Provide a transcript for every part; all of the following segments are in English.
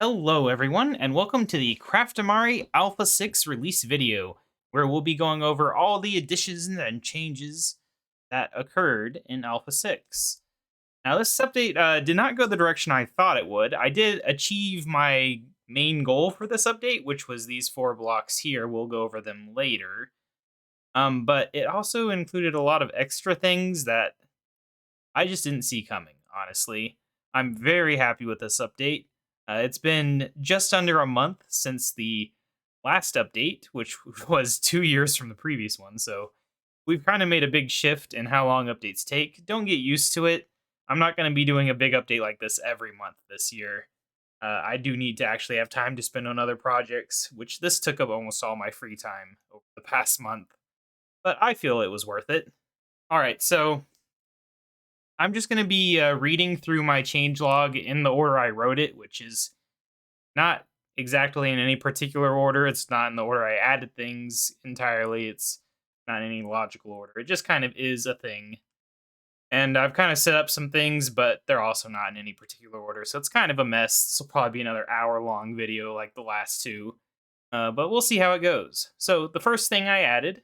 Hello everyone, and welcome to the Craftamari Alpha 6 release video, where we'll be going over all the additions and changes that occurred in Alpha 6. Now this update did not go the direction I thought it would. I did achieve my main goal for this update, which was these 4 blocks here. We'll go over them later. But it also included a lot of extra things that I just didn't see coming, honestly. I'm very happy with this update. It's been just under a month since the last update, which was 2 years from the previous one, so we've kind of made a big shift in how long updates take. Don't get used to it. I'm not going to be doing a big update like this every month this year. I do need to actually have time to spend on other projects, which this took up almost all my free time over the past month, but I feel it was worth it. All right, so I'm just going to be reading through my changelog in the order I wrote it, which is not exactly in any particular order. It's not in the order I added things entirely. It's not in any logical order. It just kind of is a thing. And I've kind of set up some things, but they're also not in any particular order. So it's kind of a mess. This will probably be another hour-long video like the last two. But we'll see how it goes. So the first thing I added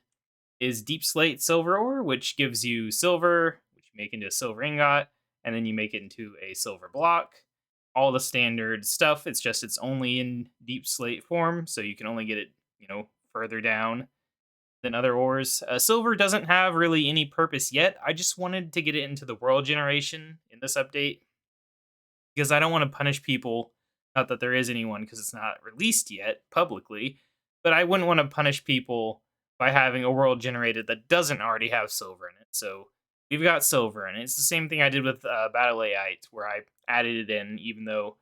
is Deep Slate Silver Ore, which gives you silver, which you make into a silver ingot, and then you make it into a silver block. All the standard stuff. It's just it's only in Deep Slate form, so you can only get it, further down than other ores. Silver doesn't have really any purpose yet. I just wanted to get it into the world generation in this update because I don't want to punish people. Not that there is anyone because it's not released yet publicly, but I wouldn't want to punish people by having a world generated that doesn't already have silver in it. So we've got silver in it. It's the same thing I did with Battle AI, where I added it in, even though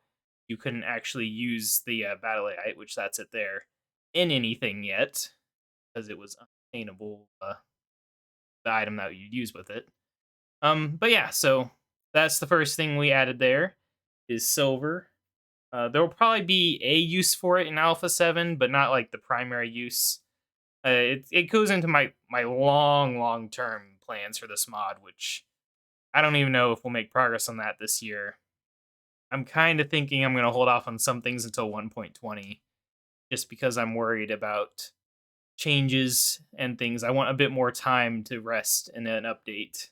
you couldn't actually use the Battle AI, which that's it there, in anything yet, because it was unattainable, the item that you'd use with it. But yeah, so that's the first thing we added there, is silver. There will probably be a use for it in Alpha 7, but not like the primary use. It goes into my long term plans for this mod, which I don't even know if we'll make progress on that this year. I'm kind of thinking I'm going to hold off on some things until 1.20, just because I'm worried about changes and things. I want a bit more time to rest in an update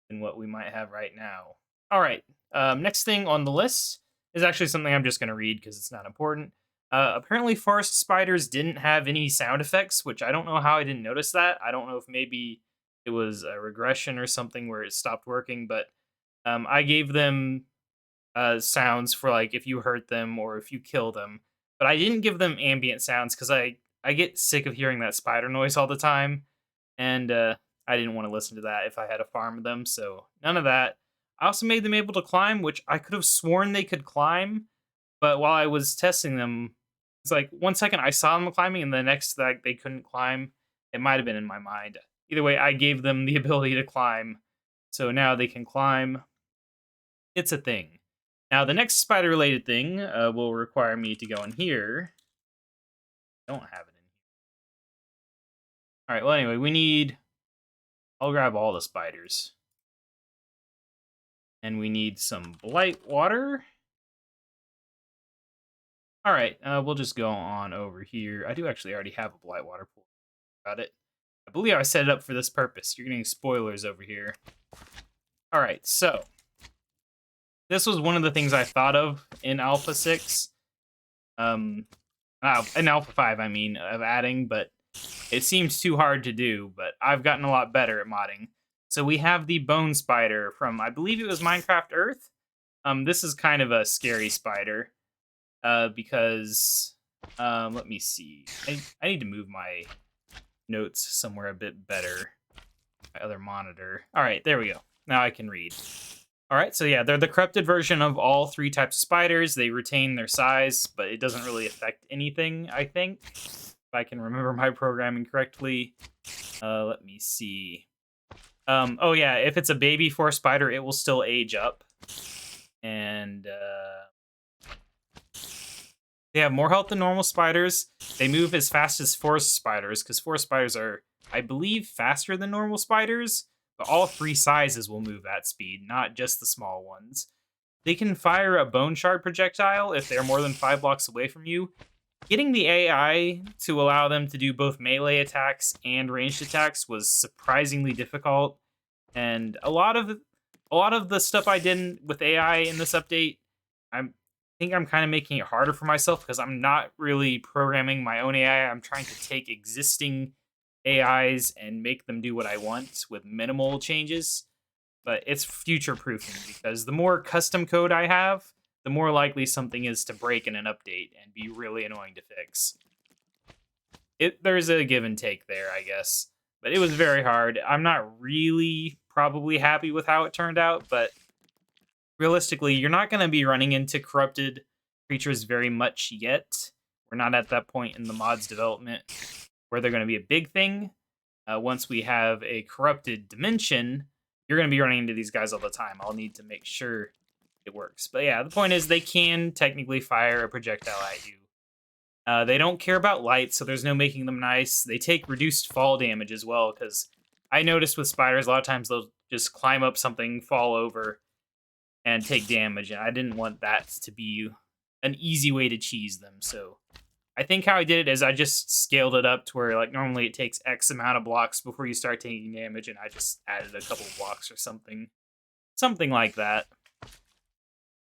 than what we might have right now. All right, next thing on the list is actually something I'm just going to read because it's not important. Apparently, forest spiders didn't have any sound effects, which I don't know how I didn't notice that. I don't know if maybe it was a regression or something where it stopped working, but I gave them sounds for like if you hurt them or if you kill them, but I didn't give them ambient sounds because I get sick of hearing that spider noise all the time, and I didn't want to listen to that if I had to farm them, so none of that. I also made them able to climb, which I could have sworn they could climb, but while I was testing them, it's like 1 second I saw them climbing, and the next like they couldn't climb. It might have been in my mind. Either way, I gave them the ability to climb, so now they can climb. It's a thing. Now the next spider-related thing will require me to go in here. I don't have it in here. All right. Well, anyway, we need. I'll grab all the spiders, and we need some blight water. All right, we'll just go on over here. I do actually already have a blight water pool. About it. I believe I set it up for this purpose. You're getting spoilers over here. All right, so this was one of the things I thought of in Alpha 6. In Alpha 5, I mean, of adding, but it seemed too hard to do, but I've gotten a lot better at modding. So we have the bone spider from, I believe it was Minecraft Earth. This is kind of a scary spider. Because let me see. I need to move my notes somewhere a bit better. My other monitor. All right, there we go. Now I can read. All right, so yeah, they're the corrupted version of all 3 types of spiders. They retain their size, but it doesn't really affect anything, I think. If I can remember my programming correctly. Let me see. Oh yeah, if it's a baby forest spider, it will still age up. And they have more health than normal spiders. They move as fast as forest spiders, because forest spiders are, I believe, faster than normal spiders. But all 3 sizes will move at speed, not just the small ones. they can fire a bone shard projectile if they're more than 5 blocks away from you. Getting the AI to allow them to do both melee attacks and ranged attacks was surprisingly difficult, and a lot of the stuff I did with AI in this update, I think I'm kind of making it harder for myself because I'm not really programming my own AI. I'm trying to take existing AIs and make them do what I want with minimal changes, but it's future proofing because the more custom code I have, the more likely something is to break in an update and be really annoying to fix. There's a give and take there, I guess. But it was very hard. I'm not really probably happy with how it turned out, but realistically, you're not going to be running into corrupted creatures very much yet. We're not at that point in the mod's development where they're going to be a big thing. Once we have a corrupted dimension, you're going to be running into these guys all the time. I'll need to make sure it works. But yeah, the point is they can technically fire a projectile at you. They don't care about light, so there's no making them nice. They take reduced fall damage as well, because I noticed with spiders, a lot of times they'll just climb up something, fall over, and take damage, and I didn't want that to be an easy way to cheese them. So I think how I did it is I just scaled it up to where, like, normally it takes X amount of blocks before you start taking damage, and I just added a couple blocks or something. Something like that.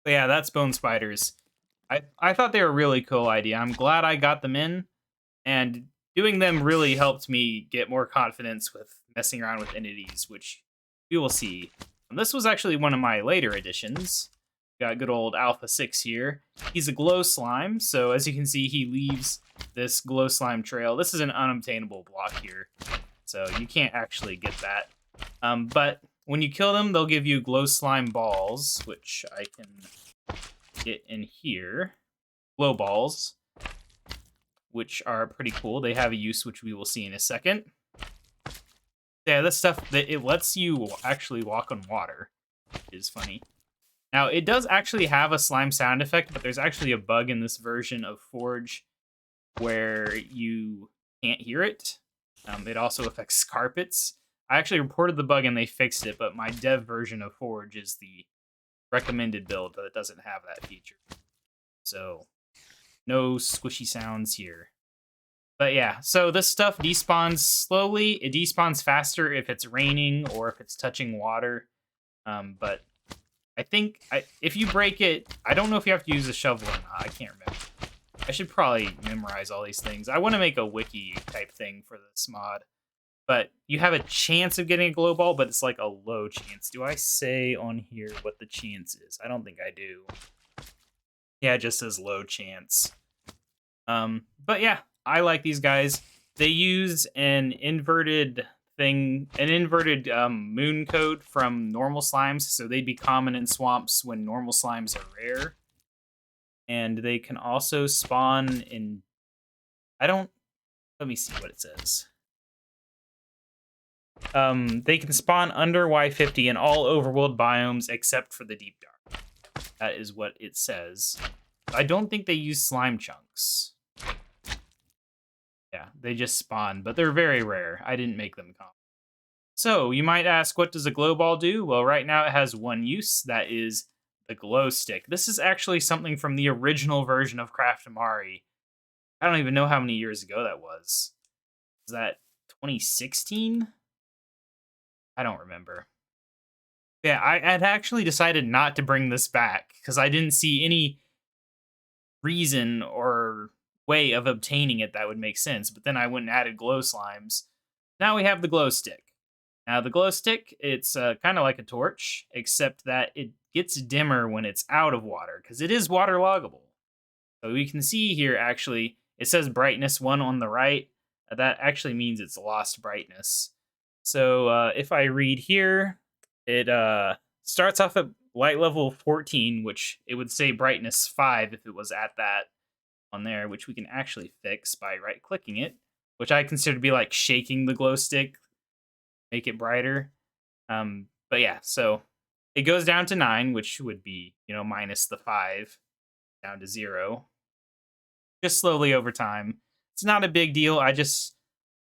But yeah, that's bone spiders. I thought they were a really cool idea. I'm glad I got them in, and doing them really helped me get more confidence with messing around with entities, which we will see. And this was actually one of my later additions. Got good old Alpha 6 here. He's a glow slime, so as you can see, he leaves this glow slime trail. This is an unobtainable block here, so you can't actually get that. But when you kill them, they'll give you glow slime balls, which I can get in here. Glow balls, which are pretty cool. They have a use, which we will see in a second. Yeah, this stuff, it lets you actually walk on water, which is funny. Now, it does actually have a slime sound effect, but there's actually a bug in this version of Forge where you can't hear it. It also affects carpets. I actually reported the bug and they fixed it, but my dev version of Forge is the recommended build that doesn't have that feature. So, no squishy sounds here. But yeah, so this stuff despawns slowly. It despawns faster if it's raining or if it's touching water. But I think if you break it, I don't know if you have to use a shovel or not. I can't remember. I should probably memorize all these things. I want to make a wiki type thing for this mod. But you have a chance of getting a glow ball, but it's like a low chance. Do I say on here what the chance is? I don't think I do. Yeah, it just says low chance. But yeah, I like these guys. They use an inverted moon code from normal slimes, so they'd be common in swamps when normal slimes are rare. And they can also spawn in... Let me see what it says. They can spawn under Y50 in all overworld biomes except for the Deep Dark. That is what it says. I don't think they use slime chunks. Yeah, they just spawn, but they're very rare. I didn't make them common. So, you might ask, what does a glow ball do? Well, right now it has one use, that is the glow stick. This is actually something from the original version of Craftamari. I don't even know how many years ago that was. Was that 2016? I don't remember. Yeah, I had actually decided not to bring this back because I didn't see any reason or way of obtaining it that would make sense. But then I went and added glow slimes. Now we have the glow stick. Now the glow stick, it's kind of like a torch, except that it gets dimmer when it's out of water because it is waterloggable. So we can see here actually, it says brightness 1 on the right. That actually means it's lost brightness. So if I read here, it starts off at light level 14, which it would say brightness 5 if it was at that on there, which we can actually fix by right-clicking it, which I consider to be like shaking the glow stick, make it brighter. But yeah, so it goes down to 9, which would be, minus the 5, down to 0. Just slowly over time. It's not a big deal. I just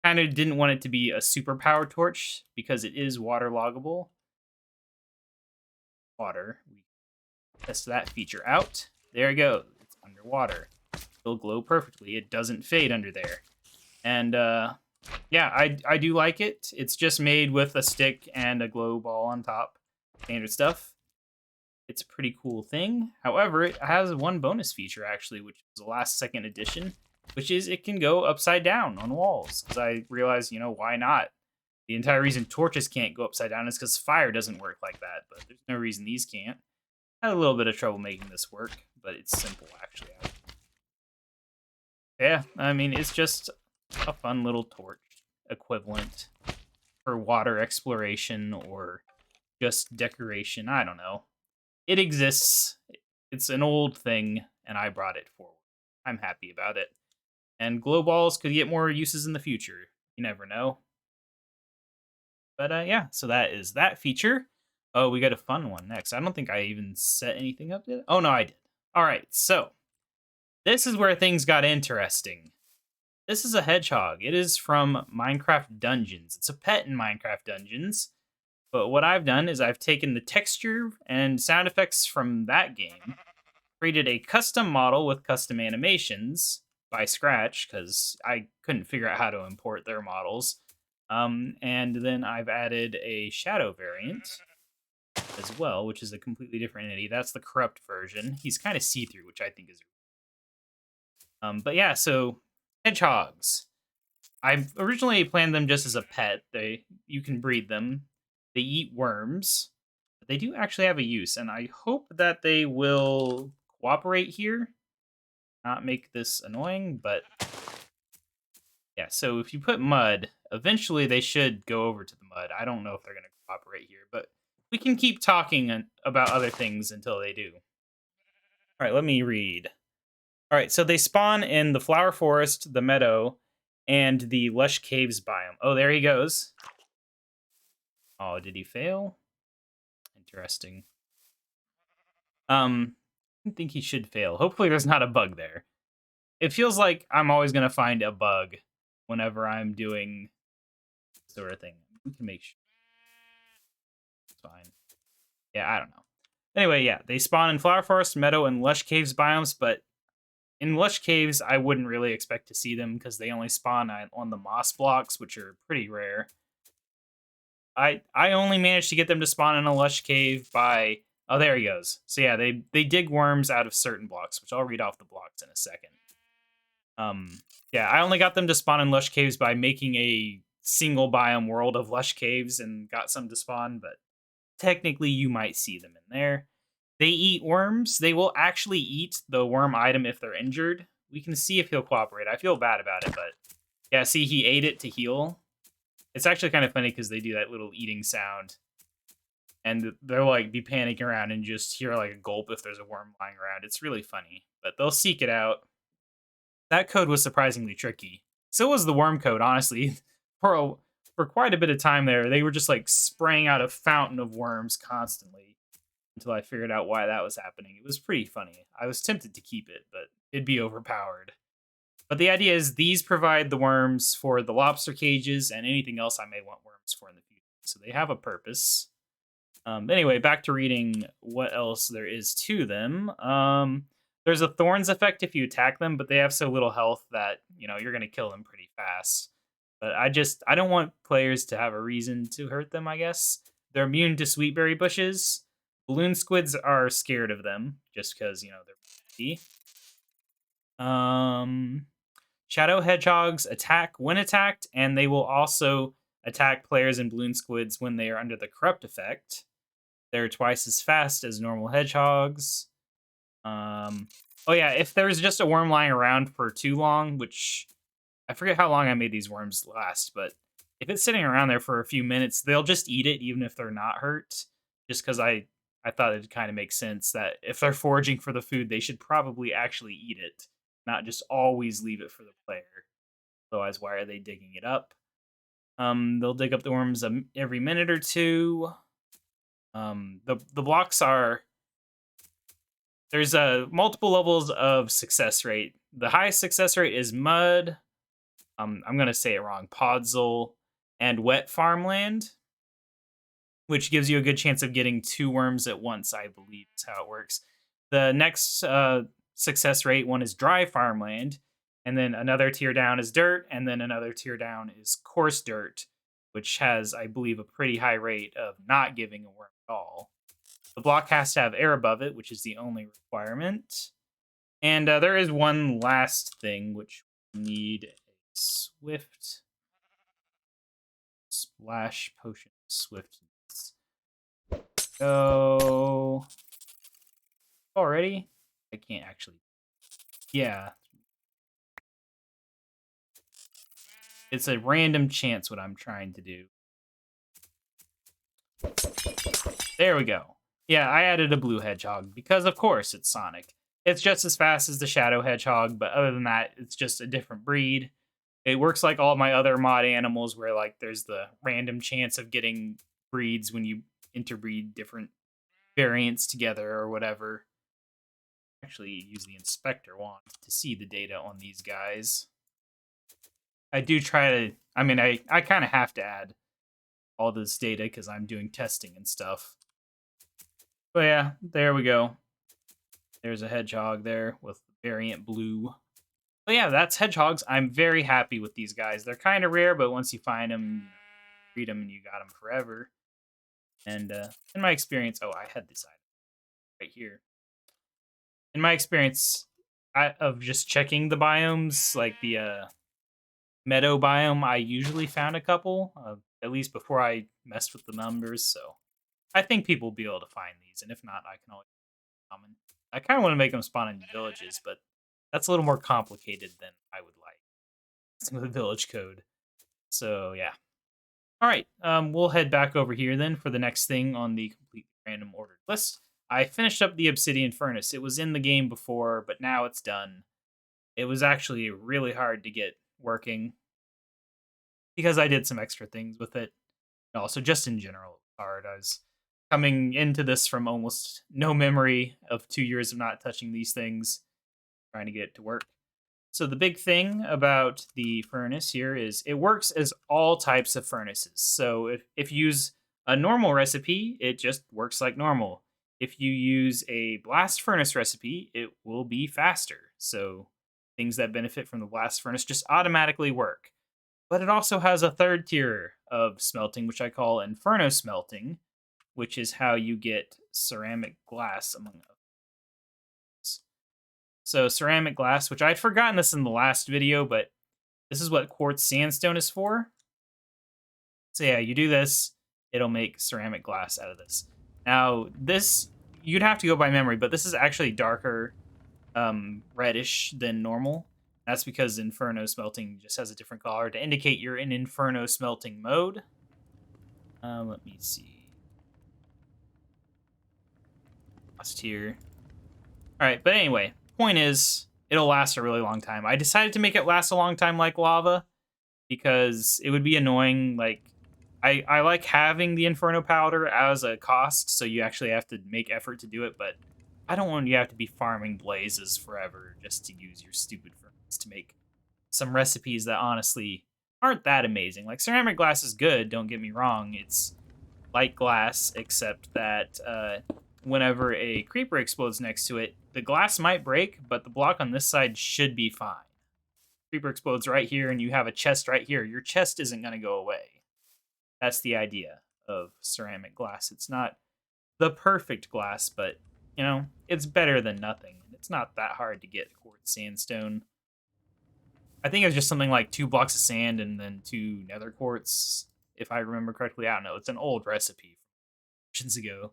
kind of didn't want it to be a superpower torch because it is waterloggable. Water. Test that feature out. There it goes. It's underwater. It'll glow perfectly. It doesn't fade under there. And yeah, I do like it. It's just made with a stick and a glow ball on top. Standard stuff. It's a pretty cool thing. However, it has one bonus feature, actually, which is the last second edition, which is it can go upside down on walls. Because I realized, why not? The entire reason torches can't go upside down is because fire doesn't work like that, but there's no reason these can't. I had a little bit of trouble making this work, but it's simple, actually. Yeah, I mean, it's just a fun little torch equivalent for water exploration or just decoration. I don't know. It exists. It's an old thing, and I brought it forward. I'm happy about it. And glow balls could get more uses in the future. You never know. But yeah, so that is that feature. Oh, we got a fun one next. I don't think I even set anything up yet. Oh, no, I did. All right, so this is where things got interesting. This is a hedgehog. It is from Minecraft Dungeons. It's a pet in Minecraft Dungeons. But what I've done is I've taken the texture and sound effects from that game, created a custom model with custom animations by scratch, because I couldn't figure out how to import their models. And then I've added a shadow variant as well, which is a completely different entity. That's the corrupt version. He's kind of see-through, which I think is... but yeah, so hedgehogs. I originally planned them just as a pet. You can breed them. They eat worms. But they do actually have a use, and I hope that they will cooperate here. Not make this annoying, but yeah, so if you put mud, eventually they should go over to the mud. I don't know if they're going to cooperate here, but we can keep talking about other things until they do. All right, let me read. All right, so they spawn in the flower forest, the meadow, and the lush caves biome. Oh, there he goes. Oh, did he fail? Interesting. I think he should fail. Hopefully there's not a bug there. It feels like I'm always going to find a bug whenever I'm doing this sort of thing. We can make sure. It's fine. Yeah, I don't know. Anyway, yeah, they spawn in flower forest, meadow, and lush caves biomes, but in lush caves, I wouldn't really expect to see them because they only spawn on the moss blocks, which are pretty rare. I only managed to get them to spawn in a lush cave by... Oh, there he goes. So yeah, they dig worms out of certain blocks, which I'll read off the blocks in a second. Yeah, I only got them to spawn in lush caves by making a single biome world of lush caves and got some to spawn, but technically you might see them in there. They eat worms. They will actually eat the worm item if they're injured. We can see if he'll cooperate. I feel bad about it, but yeah, see, he ate it to heal. It's actually kind of funny because they do that little eating sound. And they'll like be panicking around and just hear like a gulp if there's a worm lying around. It's really funny, but they'll seek it out. That code was surprisingly tricky. So was the worm code, honestly. For quite a bit of time there, they were just like spraying out a fountain of worms constantly until I figured out why that was happening. It was pretty funny. I was tempted to keep it, but it'd be overpowered. But the idea is these provide the worms for the lobster cages and anything else I may want worms for in the future. So they have a purpose. Anyway, back to reading what else there is to them. There's a thorns effect if you attack them, but they have so little health that, you're going to kill them pretty fast. But I don't want players to have a reason to hurt them, I guess. They're immune to sweetberry bushes. Balloon squids are scared of them, just because, they're shadow hedgehogs attack when attacked, and they will also attack players and balloon squids when they are under the corrupt effect. They're twice as fast as normal hedgehogs. Oh yeah, if there's just a worm lying around for too long, which I forget how long I made these worms last, but if it's sitting around there for a few minutes, they'll just eat it even if they're not hurt. Just because I thought it'd kind of make sense that if they're foraging for the food, they should probably actually eat it, not just always leave it for the player. Otherwise, why are they digging it up? They'll dig up the worms every minute or two. The blocks are... There's multiple levels of success rate. The highest success rate is mud. I'm going to say it wrong. Podzol and wet farmland, which gives you a good chance of getting 2 worms at once, I believe is how it works. The next success rate one is dry farmland, and then another tier down is dirt, and then another tier down is coarse dirt, which has, I believe, a pretty high rate of not giving a worm at all. The block has to have air above it, which is the only requirement. And there is one last thing, which we need a swift splash potion. Swiftness. Go. Already? I can't actually. Yeah. It's a random chance what I'm trying to do. There we go. Yeah, I added a blue hedgehog because, of course, it's Sonic. It's just as fast as the Shadow Hedgehog, but other than that, it's just a different breed. It works like all my other mod animals where, like, there's the random chance of getting breeds when you interbreed different variants together or whatever. Actually, use the inspector wand to see the data on these guys. I do try to, I mean, I kind of have to add all this data because I'm doing testing and stuff. But yeah, there we go. There's a hedgehog there with variant blue. But yeah, that's hedgehogs. I'm very happy with these guys. They're kind of rare, but once you find them, breed them, and you got them forever. And in my experience, oh, I had this item right here. In my experience of just checking the biomes, like the meadow biome, I usually found a couple, at least before I messed with the numbers. So I think people will be able to find these, and if not, I can always common. I kind of want to make them spawn in villages, but that's a little more complicated than I would like. Some of the village code. So yeah. All right, we'll head back over here then for the next thing on the completely random ordered list. I finished up the obsidian furnace. It was in the game before, but now it's done. It was actually really hard to get working because I did some extra things with it. Also, just in general, hard. I was coming into this from almost no memory of 2 years of not touching these things, trying to get it to work. So the big thing about the furnace here is it works as all types of furnaces. So if you use a normal recipe, it just works like normal. If you use a blast furnace recipe, it will be faster. So things that benefit from the blast furnace just automatically work. But it also has a third tier of smelting, which I call inferno smelting, which is how you get ceramic glass, among others. So ceramic glass, which I'd forgotten this in the last video, but this is what quartz sandstone is for. So yeah, you do this, it'll make ceramic glass out of this. Now, this, you'd have to go by memory, but this is actually darker reddish than normal. That's because inferno smelting just has a different color to indicate you're in inferno smelting mode. Let me see. Lost here. All right, but anyway, point is, it'll last a really long time. I decided to make it last a long time like lava because it would be annoying. Like, I like having the inferno powder as a cost, so you actually have to make effort to do it, but I don't want you to have to be farming blazes forever just to use your stupid furnace to make some recipes that honestly aren't that amazing. Like, ceramic glass is good, don't get me wrong. It's like glass, except that whenever a creeper explodes next to it, the glass might break, but the block on this side should be fine. Creeper explodes right here, and you have a chest right here. Your chest isn't going to go away. That's the idea of ceramic glass. It's not the perfect glass, but, you know, it's better than nothing. It's not that hard to get quartz sandstone. I think it was just something like 2 blocks of sand and then 2 nether quartz, if I remember correctly. I don't know. It's an old recipe from years ago,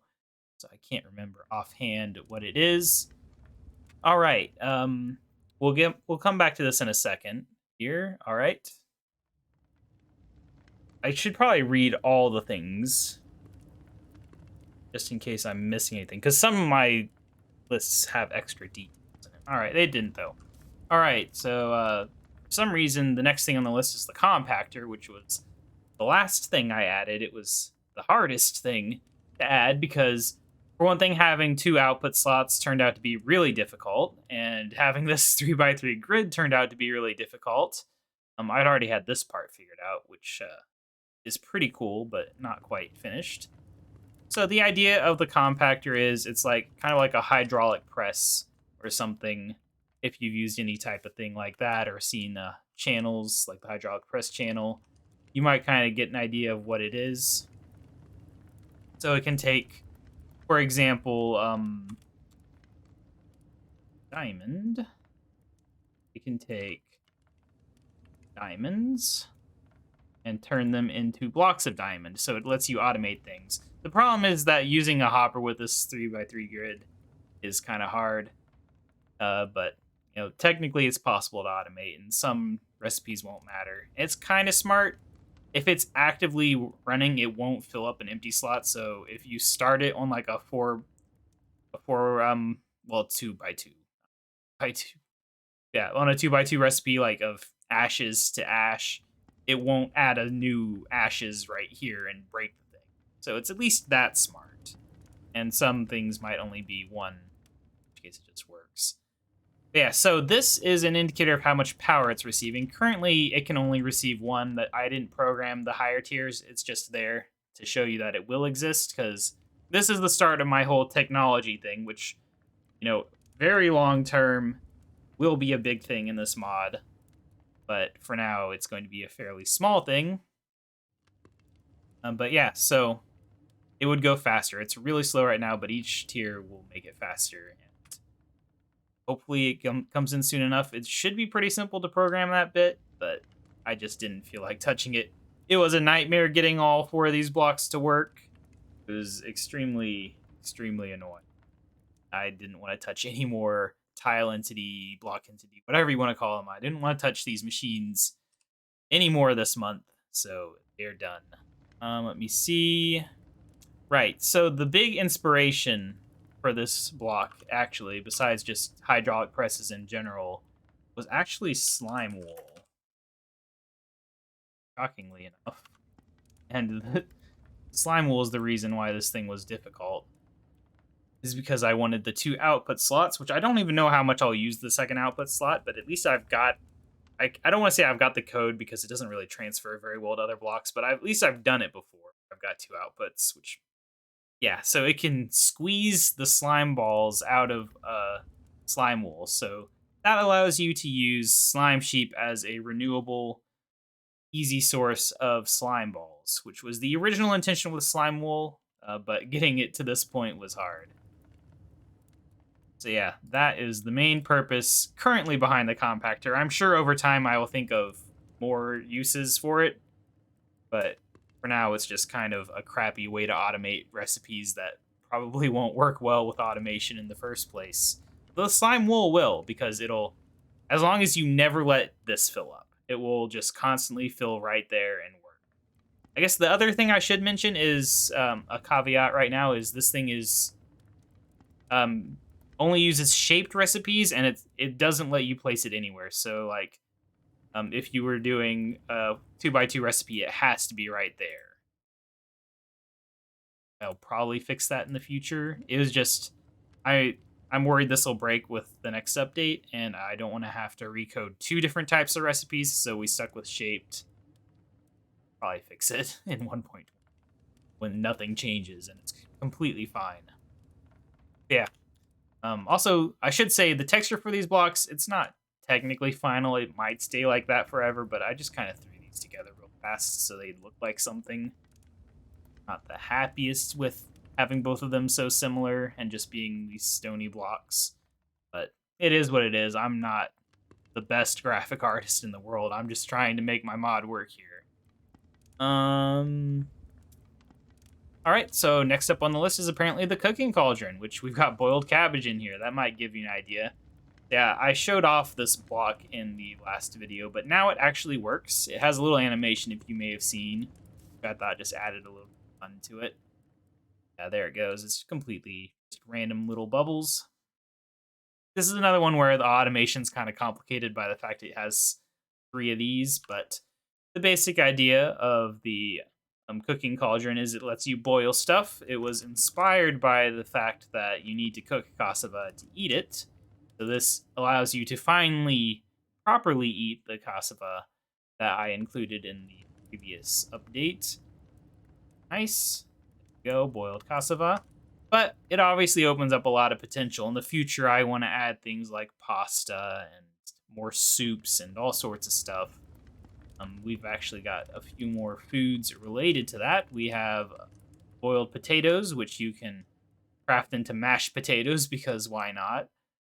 so I can't remember offhand what it is. All right. We'll come back to this in a second here. All right. I should probably read all the things just in case I'm missing anything, because some of my lists have extra details in it. All right, they didn't though. All right, so for some reason the next thing on the list is the compactor, which was the last thing I added. It was the hardest thing to add because, for one thing, having 2 output slots turned out to be really difficult, and having this 3x3 grid turned out to be really difficult. I'd already had this part figured out, which is pretty cool, but not quite finished. So the idea of the compactor is it's like kind of like a hydraulic press or something. If you've used any type of thing like that or seen channels like the hydraulic press channel, you might kind of get an idea of what it is. So it can take, for example, diamond. It can take diamonds and turn them into blocks of diamond. So it lets you automate things. The problem is that using a hopper with this 3x3 grid is kind of hard. But technically it's possible to automate, and some recipes won't matter. It's kind of smart. If it's actively running, it won't fill up an empty slot. So if you start it on like a well, 2x2 yeah, on a 2x2 recipe like of ashes to ash, it won't add a new ashes right here and break the thing. So it's at least that smart. And some things might only be one, in which case it just works. Yeah, so this is an indicator of how much power it's receiving. Currently, it can only receive one. That I didn't program the higher tiers. It's just there to show you that it will exist, because this is the start of my whole technology thing, which, very long term will be a big thing in this mod. But for now, it's going to be a fairly small thing. But yeah, so it would go faster. It's really slow right now, but each tier will make it faster. Hopefully it comes in soon enough. It should be pretty simple to program that bit, but I just didn't feel like touching it. It was a nightmare getting all 4 of these blocks to work. It was extremely, extremely annoying. I didn't want to touch any more tile entity, block entity, whatever you want to call them. I didn't want to touch these machines anymore this month, so they're done. Let me see. Right, so the big inspiration for this block, actually, besides just hydraulic presses in general, was actually slime wool. Shockingly enough. And the slime wool is the reason why this thing was difficult. Is because I wanted the 2 output slots, which I don't even know how much I'll use the second output slot, but at least I've got... I don't want to say I've got the code because it doesn't really transfer very well to other blocks, but at least I've done it before. I've got 2 outputs, which... Yeah, so it can squeeze the slime balls out of slime wool. So that allows you to use slime sheep as a renewable, easy source of slime balls, which was the original intention with slime wool, but getting it to this point was hard. So yeah, that is the main purpose currently behind the compactor. I'm sure over time I will think of more uses for it, but for now, it's just kind of a crappy way to automate recipes that probably won't work well with automation in the first place. The slime wool will, because it'll, as long as you never let this fill up, it will just constantly fill right there and work. I guess the other thing I should mention is a caveat right now is this thing is only uses shaped recipes, and it doesn't let you place it anywhere. So like, if you were doing a 2x2 recipe, it has to be right there. I'll probably fix that in the future. It was just, I'm worried this will break with the next update, and I don't want to have to recode 2 different types of recipes, so we stuck with shaped. Probably fix it in 1.1 when nothing changes and it's completely fine. Yeah. Also, I should say the texture for these blocks, it's not technically final. It might stay like that forever, but I just kind of threw these together real fast so they look like something. Not the happiest with having both of them so similar and just being these stony blocks, but it is what it is. I'm not the best graphic artist in the world. I'm just trying to make my mod work here. All right, so next up on the list is apparently the cooking cauldron, which we've got boiled cabbage in here. That might give you an idea. Yeah, I showed off this block in the last video, but now it actually works. It has a little animation, if you may have seen. I thought just added a little fun to it. Yeah, there it goes. It's completely just random little bubbles. This is another one where the automation's kind of complicated by the fact it has 3 of these, but the basic idea of the cooking cauldron is it lets you boil stuff. It was inspired by the fact that you need to cook cassava to eat it. So this allows you to finally properly eat the cassava that I included in the previous update. Nice. Go, boiled cassava. But it obviously opens up a lot of potential. In the future, I want to add things like pasta and more soups and all sorts of stuff. We've actually got a few more foods related to that. We have boiled potatoes, which you can craft into mashed potatoes because why not?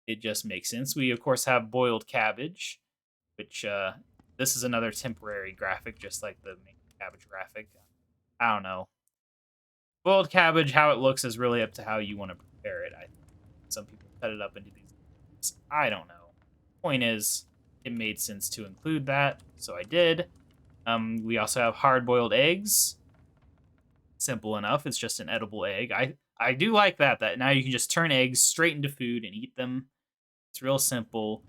It just makes sense. We, of course, have boiled cabbage, which this is another temporary graphic, just like the main cabbage graphic. I don't know. Boiled cabbage, how it looks is really up to how you want to prepare it. I think some people cut it up into these. I don't know. Point is, it made sense to include that, so I did. We also have hard-boiled eggs. Simple enough. It's just an edible egg. I do like that. That now you can just turn eggs straight into food and eat them. It's real simple.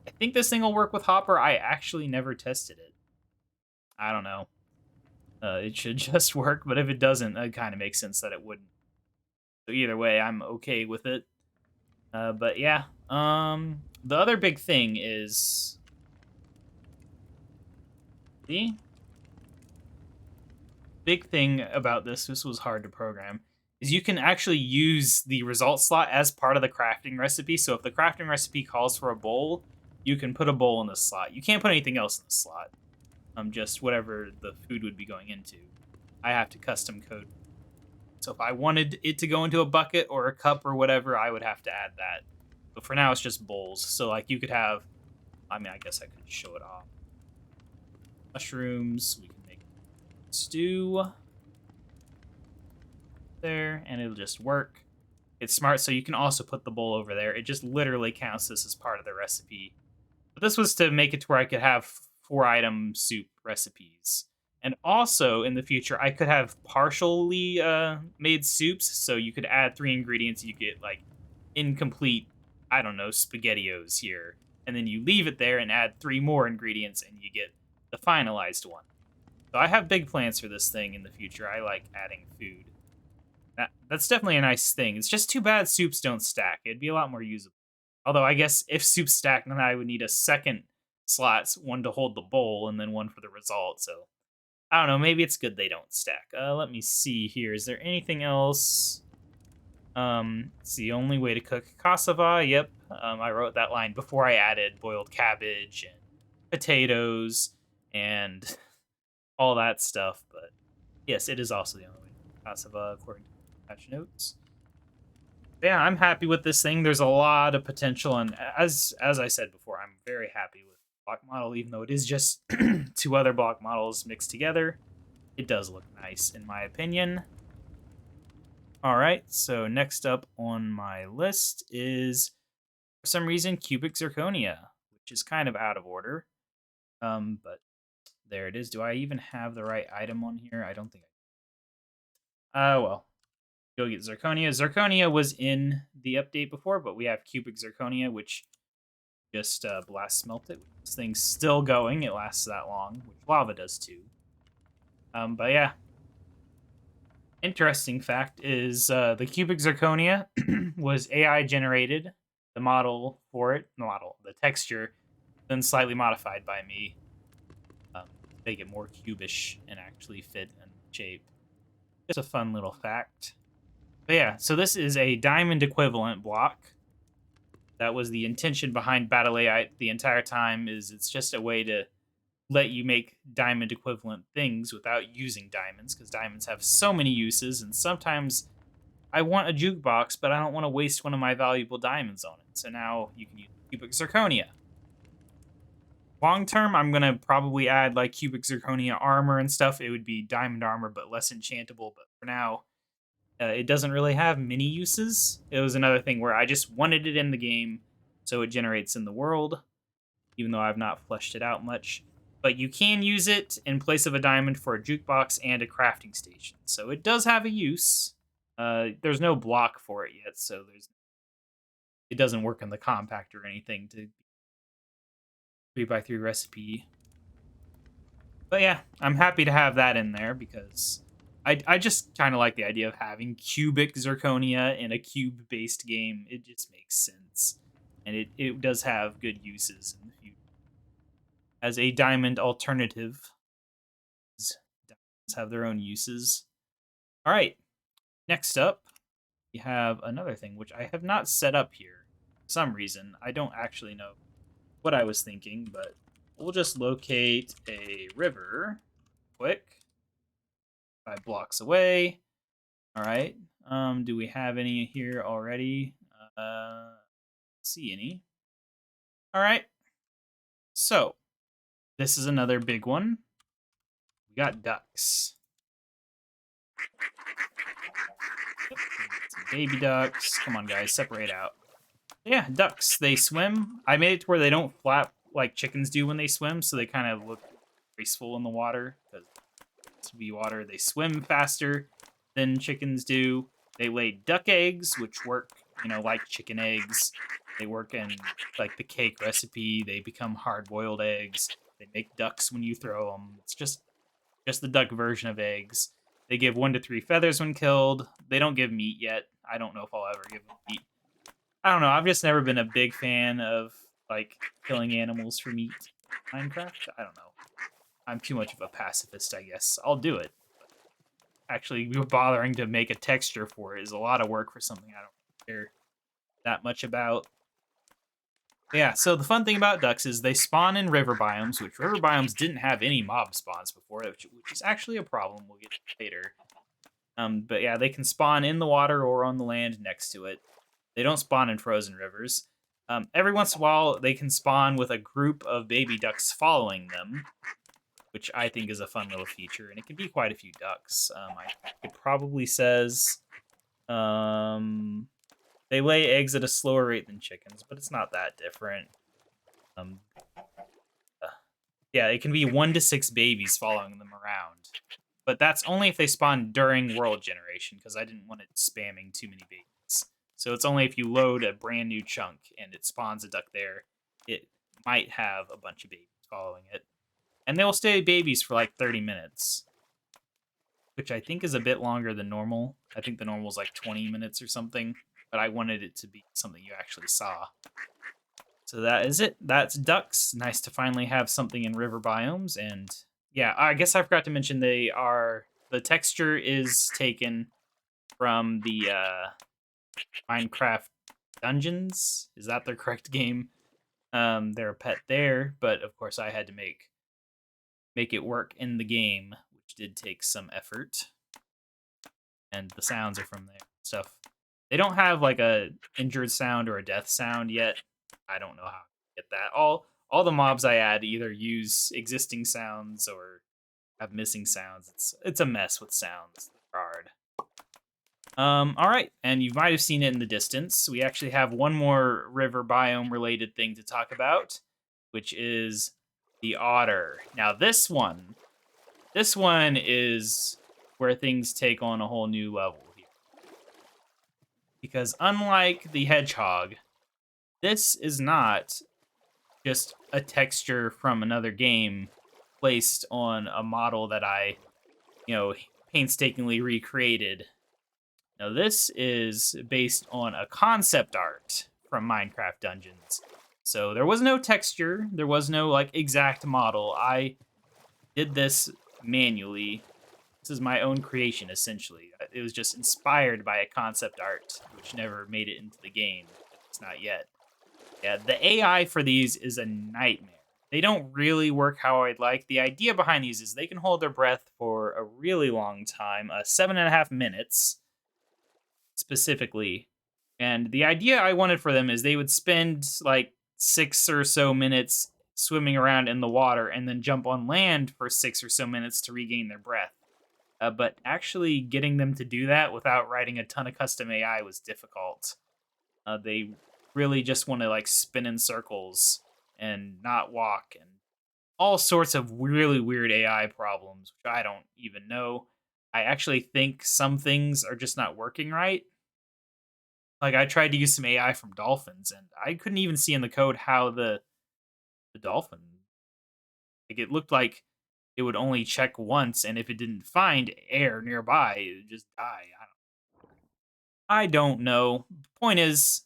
I think this thing will work with Hopper. I actually never tested it. I don't know. It should just work, but if it doesn't, it kind of makes sense that it wouldn't. So either way, I'm okay with it. But yeah, the other big thing is the big thing about this. This was hard to program. Is you can actually use the result slot as part of the crafting recipe. So if the crafting recipe calls for a bowl, you can put a bowl in the slot. You can't put anything else in the slot. Just whatever the food would be going into. I have to custom code. So if I wanted it to go into a bucket or a cup or whatever, I would have to add that. But for now, it's just bowls. So like you could have, I mean, I guess I could show it off. Mushrooms. We can make stew there, and it'll just work. It's smart, so you can also put the bowl over there. It just literally counts this as part of the recipe. But this was to make it to where I could have 4-item soup recipes. And also, in the future, I could have partially made soups, so you could add 3 ingredients, you get, like, incomplete, I don't know, SpaghettiOs here. And then you leave it there and add 3 more ingredients, and you get the finalized one. So I have big plans for this thing in the future. I like adding food. That's definitely a nice thing. It's just too bad soups don't stack. It'd be a lot more usable. Although I guess if soups stack, then I would need a second slot, one to hold the bowl and then one for the result. So I don't know. Maybe it's good they don't stack. Let me see here. Is there anything else? It's the only way to cook cassava. Yep. I wrote that line before I added boiled cabbage and potatoes and all that stuff. But yes, it is also the only way to cook cassava according to patch notes. Yeah, I'm happy with this thing. There's a lot of potential, and as I said before, I'm very happy with block model, even though it is just 2 other block models mixed together. It does look nice, in my opinion. All right, so next up on my list is, for some reason, cubic zirconia, which is kind of out of order. But there it is. Do I even have the right item on here? I don't think I. Well. Go get zirconia. Zirconia was in the update before, but we have cubic zirconia, which just blast smelt it. This thing's still going. It lasts that long, which lava does too. But yeah. Interesting fact is the cubic zirconia was AI generated. The model for it, the texture, then slightly modified by me. Make it more cubish and actually fit and shape. Just a fun little fact. But yeah, so this is a diamond equivalent block. That was the intention behind Battle AI the entire time, is it's just a way to let you make diamond equivalent things without using diamonds, because diamonds have so many uses, and sometimes I want a jukebox, but I don't want to waste one of my valuable diamonds on it. So now you can use cubic zirconia. Long term, I'm going to probably add like cubic zirconia armor and stuff. It would be diamond armor, but less enchantable. But for now, it doesn't really have many uses. It was another thing where I just wanted it in the game, so it generates in the world, even though I've not fleshed it out much. But you can use it in place of a diamond for a jukebox and a crafting station. So it does have a use. There's no block for it yet, so it doesn't work in the compact or anything to 3x3 recipe. But yeah, I'm happy to have that in there because I just kind of like the idea of having cubic zirconia in a cube-based game. It just makes sense. And it does have good uses in the future. As a diamond alternative, diamonds have their own uses. All right. Next up, we have another thing which I have not set up here for some reason. I don't actually know what I was thinking, but we'll just locate a river quick. 5 blocks away. All right. Do we have any here already? See any? All right. So this is another big one. We got ducks. Some baby ducks. Come on, guys, separate out. Yeah, ducks. They swim. I made it to where they don't flap like chickens do when they swim, so they kind of look graceful in the water. Because to be water, they swim faster than chickens do. They lay duck eggs, which work, like chicken eggs. They work in like the cake recipe. They become hard-boiled eggs. They make ducks when you throw them. It's just the duck version of eggs. They give 1 to 3 feathers when killed. They don't give meat yet. I don't know if I'll ever give them meat. I don't know. I've just never been a big fan of like killing animals for meat. Minecraft? I don't know. I'm too much of a pacifist, I guess. I'll do it. Actually, bothering to make a texture for it is a lot of work for something I don't care that much about. Yeah, so the fun thing about ducks is they spawn in river biomes, which river biomes didn't have any mob spawns before, which is actually a problem we'll get to later. But yeah, they can spawn in the water or on the land next to it. They don't spawn in frozen rivers. Every once in a while, they can spawn with a group of baby ducks following them, which I think is a fun little feature, and it can be quite a few ducks. It probably says they lay eggs at a slower rate than chickens, but it's not that different. Yeah, it can be 1 to 6 babies following them around. But that's only if they spawn during world generation, because I didn't want it spamming too many babies. So it's only if you load a brand new chunk and it spawns a duck there, it might have a bunch of babies following it. And they'll stay babies for like 30 minutes, which I think is a bit longer than normal. I think the normal is like 20 minutes or something, but I wanted it to be something you actually saw. So that is it. That's ducks. Nice to finally have something in river biomes. And yeah, I guess I forgot to mention the texture is taken from the Minecraft dungeons. Is that their correct game? They're a pet there, but of course I had to make it work in the game, which did take some effort. And the sounds are from there. Stuff. They don't have like a injured sound or a death sound yet. I don't know how to get that. All the mobs I add either use existing sounds or have missing sounds. It's a mess with sounds. Hard. All right, and you might have seen it in the distance. We actually have one more river biome related thing to talk about, which is the otter. Now this one is where things take on a whole new level here. Because unlike the hedgehog, this is not just a texture from another game placed on a model that I, painstakingly recreated. Now, this is based on a concept art from Minecraft Dungeons. So there was no texture, there was no like exact model. I did this manually. This is my own creation, essentially. It was just inspired by a concept art, which never made it into the game. It's not yet. Yeah, the AI for these is a nightmare. They don't really work how I'd like. The idea behind these is they can hold their breath for a really long time, 7.5 minutes specifically. And the idea I wanted for them is they would spend like 6 or so minutes swimming around in the water and then jump on land for 6 or so minutes to regain their breath. But actually getting them to do that without writing a ton of custom AI was difficult. They really just want to like spin in circles and not walk and all sorts of really weird AI problems, which I don't even know. I actually think some things are just not working right. Like I tried to use some AI from dolphins and I couldn't even see in the code how the dolphin, like it looked like it would only check once, and if it didn't find air nearby, it would just die. I don't know. The point is,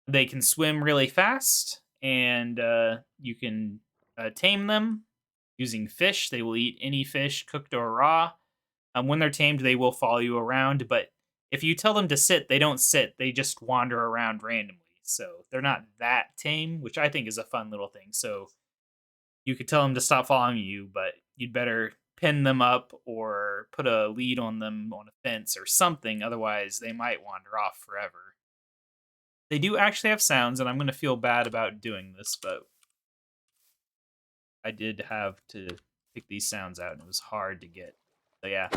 they can swim really fast, and you can tame them using fish. They will eat any fish, cooked or raw. When they're tamed, they will follow you around, but if you tell them to sit, they don't sit. They just wander around randomly. So they're not that tame, which I think is a fun little thing. So you could tell them to stop following you, but you'd better pin them up or put a lead on them on a fence or something. Otherwise, they might wander off forever. They do actually have sounds, and I'm going to feel bad about doing this, but I did have to pick these sounds out, and it was hard to get. So yeah,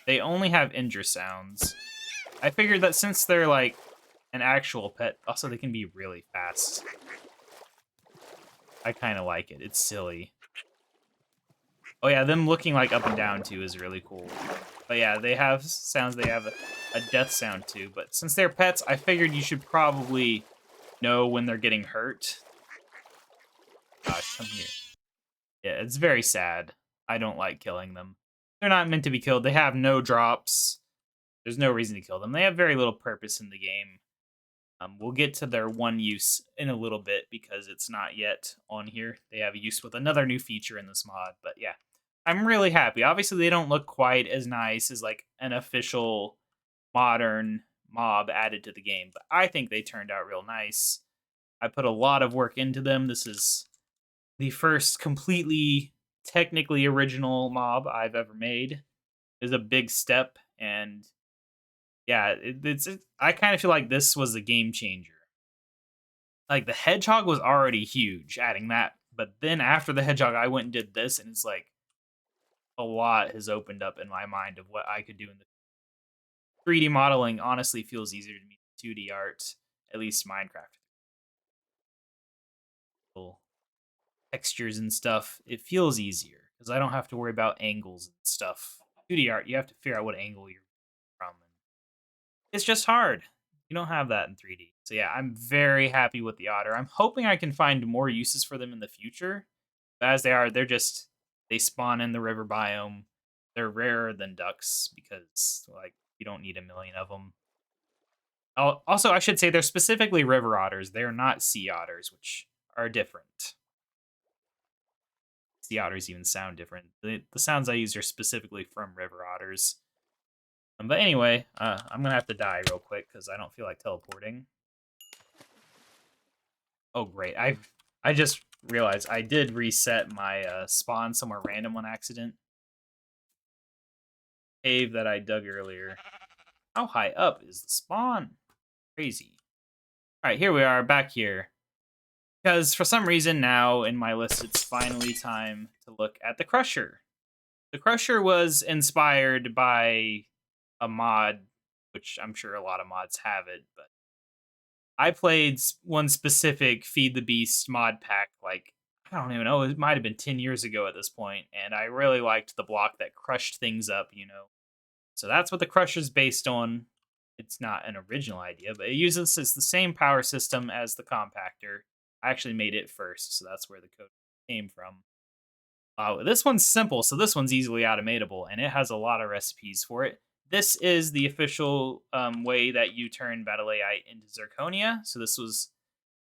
they only have injure sounds. I figured that since they're like an actual pet, also they can be really fast. I kind of like it. It's silly. Oh yeah, them looking like up and down too is really cool. But yeah, they have sounds. They have a death sound too. But since they're pets, I figured you should probably know when they're getting hurt. Gosh, come here. Yeah, it's very sad. I don't like killing them. They're not meant to be killed. They have no drops. There's no reason to kill them. They have very little purpose in the game. We'll get to their one use in a little bit because it's not yet on here. They have a use with another new feature in this mod. But yeah, I'm really happy. Obviously, they don't look quite as nice as like an official modern mob added to the game. But I think they turned out real nice. I put a lot of work into them. This is the first completely technically original mob I've ever made. Is a big step, and yeah, I kind of feel like this was a game changer. Like the hedgehog was already huge, adding that, but then after the hedgehog, I went and did this, and it's like a lot has opened up in my mind of what I could do in the 3D modeling. Honestly, feels easier to me than 2D art, at least Minecraft. Little textures and stuff, it feels easier because I don't have to worry about angles and stuff. 2D art, you have to figure out what angle you're from. It's just hard. You don't have that in 3D. So yeah, I'm very happy with the otter. I'm hoping I can find more uses for them in the future. But as they are, they spawn in the river biome. They're rarer than ducks because like you don't need a million of them. Also, I should say they're specifically river otters. They're not sea otters, which are different. Sea otters even sound different. The sounds I use are specifically from river otters. But anyway, I'm gonna have to die real quick because I don't feel like teleporting. Oh great, I just realized I did reset my spawn somewhere random on accident. Cave that I dug earlier. How high up is the spawn? Crazy. Alright, here we are, back here. Because for some reason now in my list it's finally time to look at the Crusher. The Crusher was inspired by a mod, which I'm sure a lot of mods have it, but I played one specific Feed the Beast mod pack, like, I don't even know, it might have been 10 years ago at this point, and I really liked the block that crushed things up, you know. So that's what the Crusher's based on. It's not an original idea, but it uses the same power system as the compactor. I actually made it first, so that's where the code came from. This one's simple, so this one's easily automatable, and it has a lot of recipes for it. This is the official way that you turn Battleite into Zirconia. So this was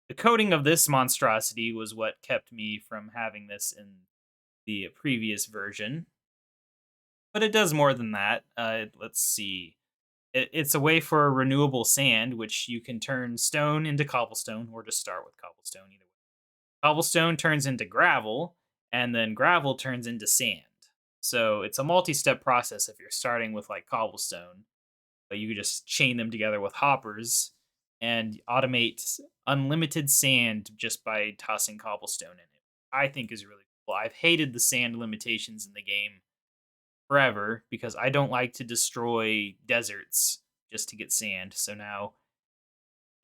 the coding of this monstrosity was what kept me from having this in the previous version. But it does more than that. Let's see. It's a way for renewable sand, which you can turn stone into cobblestone, or just start with cobblestone, either way. Cobblestone turns into gravel, and then gravel turns into sand. So it's a multi-step process if you're starting with like cobblestone, but you could just chain them together with hoppers and automate unlimited sand just by tossing cobblestone in it. I think is really cool. I've hated the sand limitations in the game forever because I don't like to destroy deserts just to get sand. So now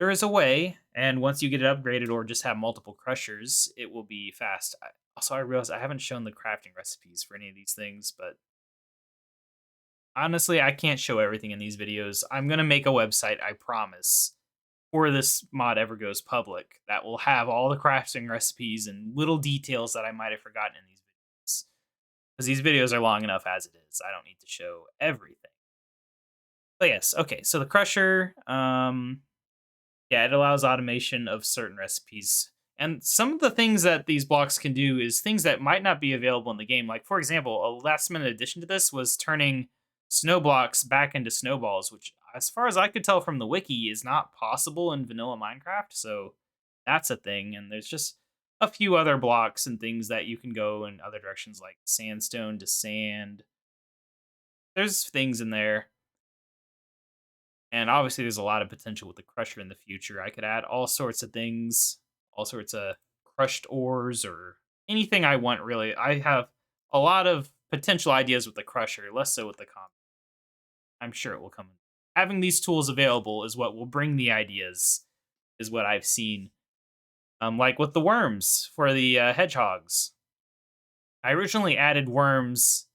there is a way, and once you get it upgraded or just have multiple crushers, it will be fast. Also, I realized I haven't shown the crafting recipes for any of these things, but honestly, I can't show everything in these videos. I'm going to make a website, I promise, before this mod ever goes public, that will have all the crafting recipes and little details that I might have forgotten in these videos. Because these videos are long enough as it is. I don't need to show everything. But yes, okay, so the Crusher, yeah, it allows automation of certain recipes. And some of the things that these blocks can do is things that might not be available in the game. Like, for example, a last-minute addition to this was turning snow blocks back into snowballs, which as far as I could tell from the wiki, is not possible in vanilla Minecraft. So that's a thing. And there's just a few other blocks and things that you can go in other directions, like sandstone to sand. There's things in there. And obviously, there's a lot of potential with the crusher in the future. I could add all sorts of things, all sorts of crushed ores or anything I want, really. I have a lot of potential ideas with the crusher, less so with the comp. I'm sure it will come. Having these tools available is what will bring the ideas, is what I've seen. Like with the worms for the hedgehogs. I originally added worms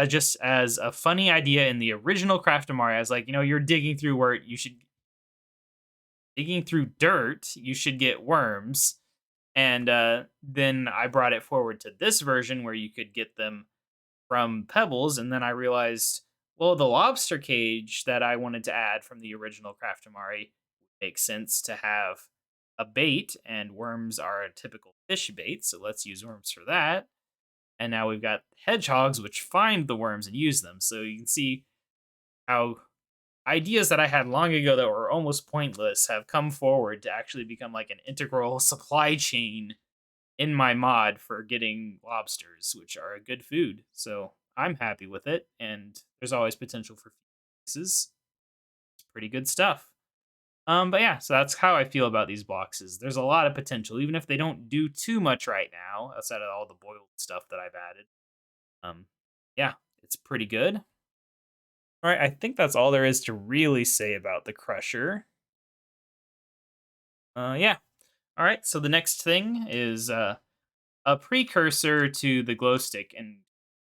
just as a funny idea in the original Craftamari. I was like, you're digging through where you should digging through dirt, you should get worms. And then I brought it forward to this version where you could get them from pebbles. And then I realized, well, the lobster cage that I wanted to add from the original Craftamari makes sense to have a bait, and worms are a typical fish bait. So let's use worms for that. And now we've got hedgehogs, which find the worms and use them. So you can see how ideas that I had long ago that were almost pointless have come forward to actually become like an integral supply chain in my mod for getting lobsters, which are a good food. So I'm happy with it, and there's always potential for pieces. It's pretty good stuff. But yeah, so that's how I feel about these boxes. There's a lot of potential, even if they don't do too much right now, outside of all the boiled stuff that I've added. Yeah, it's pretty good. All right, I think that's all there is to really say about the Crusher. Yeah. All right, so the next thing is a precursor to the glow stick and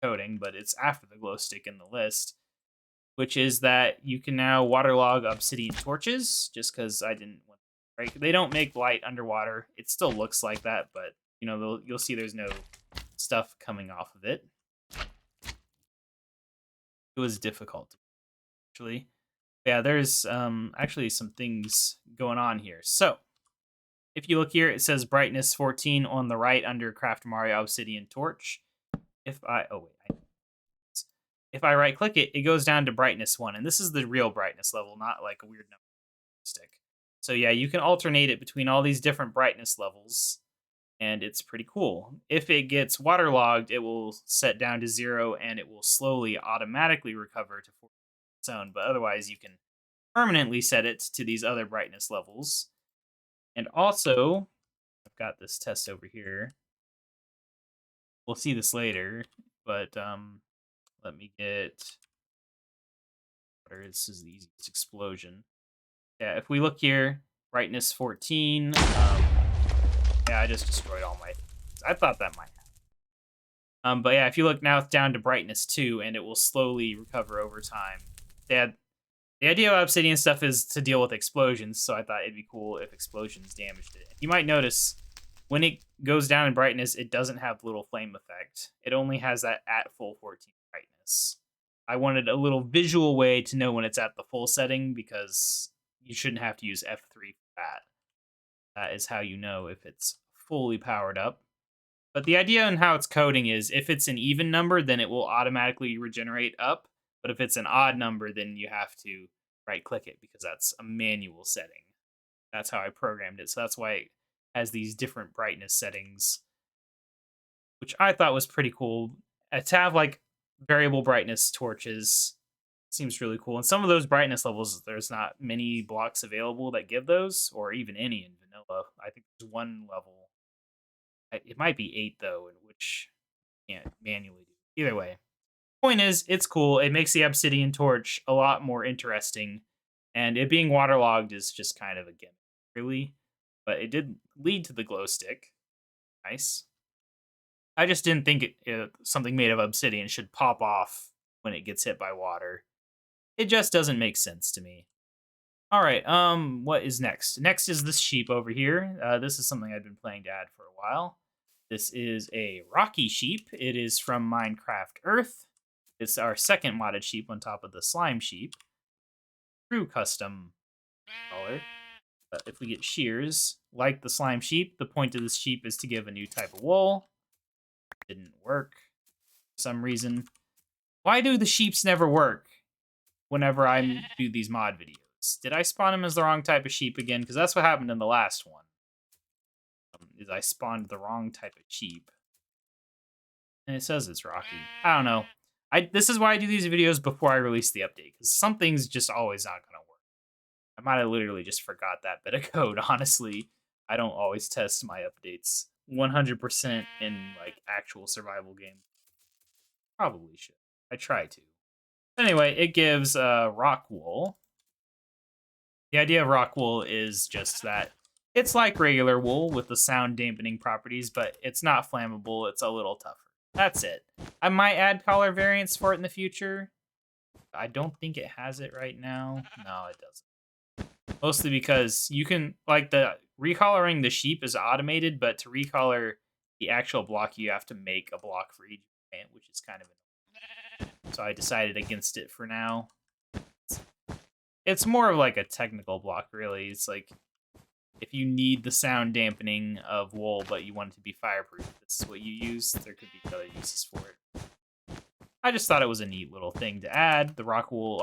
coding, but it's after the glow stick in the list, which is that you can now waterlog obsidian torches. Just because I didn't want, right? They don't make light underwater. It still looks like that, but you'll see there's no stuff coming off of it. It was difficult, actually. Yeah, there's actually some things going on here. So if you look here, it says brightness 14 on the right under Craftamari Obsidian Torch. If I if I right click it, it goes down to brightness 1, and this is the real brightness level, not like a weird number stick. So yeah, you can alternate it between all these different brightness levels, and it's pretty cool. If it gets waterlogged, it will set down to 0, and it will slowly automatically recover to 4 its own. But otherwise, you can permanently set it to these other brightness levels. And also, I've got this test over here. We'll see this later, but let me get water. This is the easiest explosion. Yeah, if we look here, brightness 14. Yeah, I just destroyed all my things. I thought that might happen. But yeah, if you look now, it's down to brightness 2, and it will slowly recover over time. The idea of obsidian stuff is to deal with explosions, so I thought it'd be cool if explosions damaged it. You might notice when it goes down in brightness, it doesn't have the little flame effect. It only has that at full 14 brightness. I wanted a little visual way to know when it's at the full setting, because you shouldn't have to use F3 for that. That is how you know if it's fully powered up. But the idea and how it's coding is if it's an even number, then it will automatically regenerate up. But if it's an odd number, then you have to right click it, because that's a manual setting. That's how I programmed it. So that's why it has these different brightness settings, which I thought was pretty cool. To have like variable brightness torches seems really cool. And some of those brightness levels, there's not many blocks available that give those, or even any in vanilla. I think there's one level. It might be 8 though, in which you can't manually do. Either way, point is, it's cool. It makes the obsidian torch a lot more interesting, and it being waterlogged is just kind of a gimmick, really. But it did lead to the glow stick. Nice. I just didn't think something made of obsidian should pop off when it gets hit by water. It just doesn't make sense to me. All right, what is next? Next is this sheep over here. This is something I've been playing to add for a while. This is a rocky sheep. It is from Minecraft Earth. It's our second modded sheep on top of the slime sheep. True custom color. But if we get shears, like the slime sheep, the point of this sheep is to give a new type of wool. Didn't work for some reason. Why do the sheeps never work? whenever I do these mod videos. Did I spawn him as the wrong type of sheep again? Because that's what happened in the last one. Is I spawned the wrong type of sheep. And it says it's Rocky. I don't know. This is why I do these videos before I release the update, because something's just always not going to work. I might have literally just forgot that bit of code, honestly. I don't always test my updates 100% in, like, actual survival games. Probably should. I try to. Anyway, it gives rock wool. The idea of rock wool is just that it's like regular wool with the sound dampening properties, but it's not flammable. It's a little tougher. That's it. I might add color variants for it in the future. I don't think it has it right now. No, it doesn't. Mostly because you can, like, the recoloring the sheep is automated, but to recolor the actual block, you have to make a block for each variant, which is kind of annoying. So I decided against it for now. It's more of like a technical block, really. It's like, if you need the sound dampening of wool, but you want it to be fireproof, this is what you use. There could be other uses for it. I just thought it was a neat little thing to add. The rock wool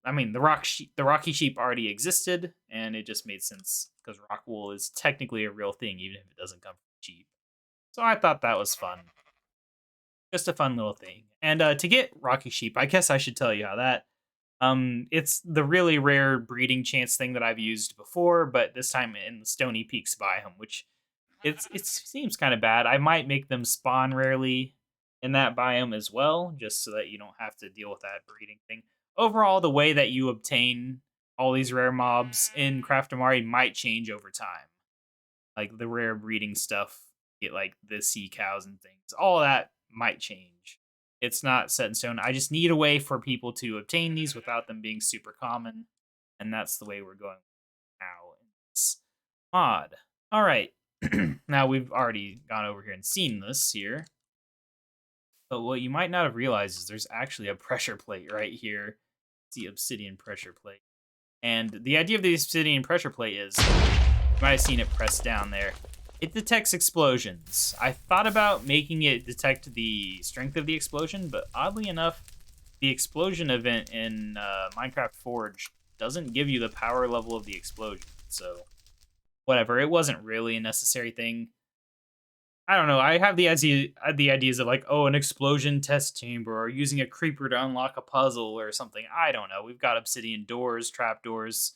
the rocky sheep already existed, and it just made sense because rock wool is technically a real thing, even if it doesn't come from sheep. So I thought that was fun. Just a fun little thing. And to get rocky sheep, I guess I should tell you how that. It's the really rare breeding chance thing that I've used before, but this time in the Stony Peaks biome, which it seems kind of bad. I might make them spawn rarely in that biome as well, just so that you don't have to deal with that breeding thing. Overall, the way that you obtain all these rare mobs in Craftamari might change over time. Like the rare breeding stuff, get like the sea cows and things. All that might change. It's not set in stone. I just need a way for people to obtain these without them being super common, and that's the way we're going now in this mod. All right. Now we've already gone over here and seen this here. But what you might not have realized is there's actually a pressure plate right here. It's the obsidian pressure plate. And the idea of the obsidian pressure plate is, you might have seen it pressed down there. It detects explosions. I thought about making it detect the strength of the explosion, but oddly enough, the explosion event in Minecraft Forge doesn't give you the power level of the explosion. So, whatever. It wasn't really a necessary thing. I don't know. I have the ideas of like, oh, an explosion test chamber, or using a creeper to unlock a puzzle or something. I don't know. We've got obsidian doors, trapdoors,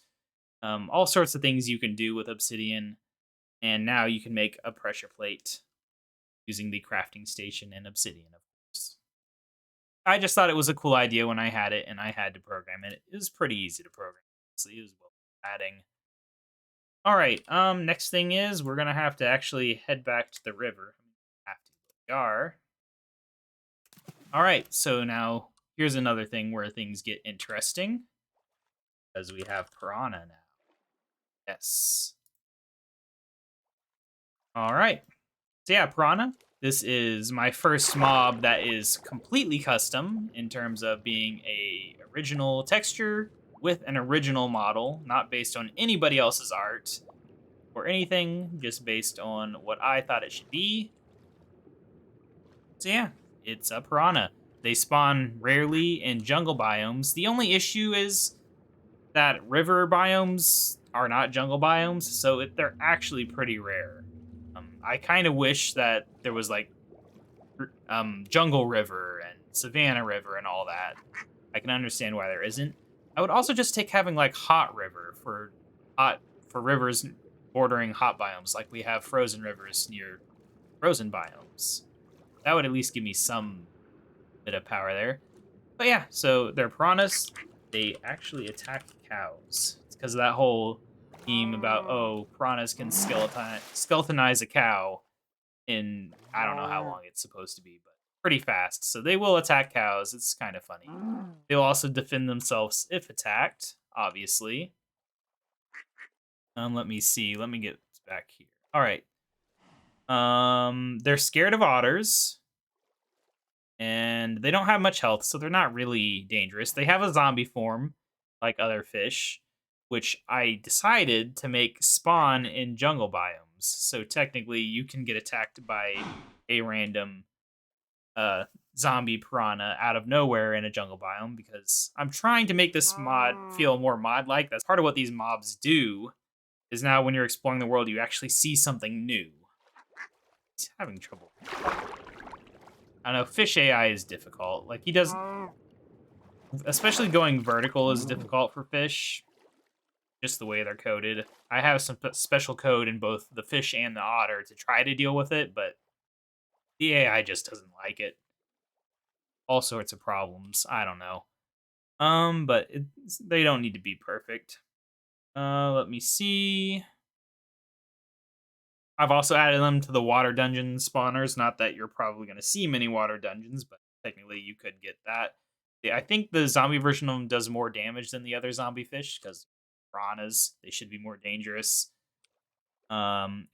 all sorts of things you can do with obsidian. And now you can make a pressure plate using the crafting station and obsidian, of course. I just thought it was a cool idea when I had it, and I had to program it. It was pretty easy to program. So it was well adding. All right. Next thing is we're gonna have to actually head back to the river. We are. All right. So now here's another thing where things get interesting, because we have piranha now. Yes. All right. So yeah, piranha. This is my first mob that is completely custom in terms of being a original texture with an original model, not based on anybody else's art or anything, just based on what I thought it should be. So yeah, it's a piranha. They spawn rarely in jungle biomes. The only issue is that river biomes are not jungle biomes, so they're actually pretty rare. I kind of wish that there was like jungle river and savannah river and all that. I can understand why there isn't. I would also just take having like hot river for rivers bordering hot biomes, like we have frozen rivers near frozen biomes. That would at least give me some bit of power there. But yeah, so they're piranhas. They actually attack cows. It's because of that whole theme about, oh, piranhas can skeletonize a cow in, I don't know how long it's supposed to be, but pretty fast. So they will attack cows. It's kind of funny. They'll also defend themselves if attacked, obviously. Let me see. Let me get back here. All right. They're scared of otters, and they don't have much health, so they're not really dangerous. They have a zombie form, like other fish, which I decided to make spawn in jungle biomes. So technically, you can get attacked by a random zombie piranha out of nowhere in a jungle biome because I'm trying to make this mod feel more mod-like. That's part of what these mobs do. Is now when you're exploring the world, you actually see something new. He's having trouble. I don't know. Fish AI is difficult. Like he does, especially going vertical is difficult for fish. Just the way they're coded. I have some special code in both the fish and the otter to try to deal with it, but the AI just doesn't like it. All sorts of problems. I don't know. But they don't need to be perfect. Let me see. I've also added them to the water dungeon spawners. Not that you're probably going to see many water dungeons, but technically you could get that. Yeah, I think the zombie version of them does more damage than the other zombie fish because piranhas, they should be more dangerous. And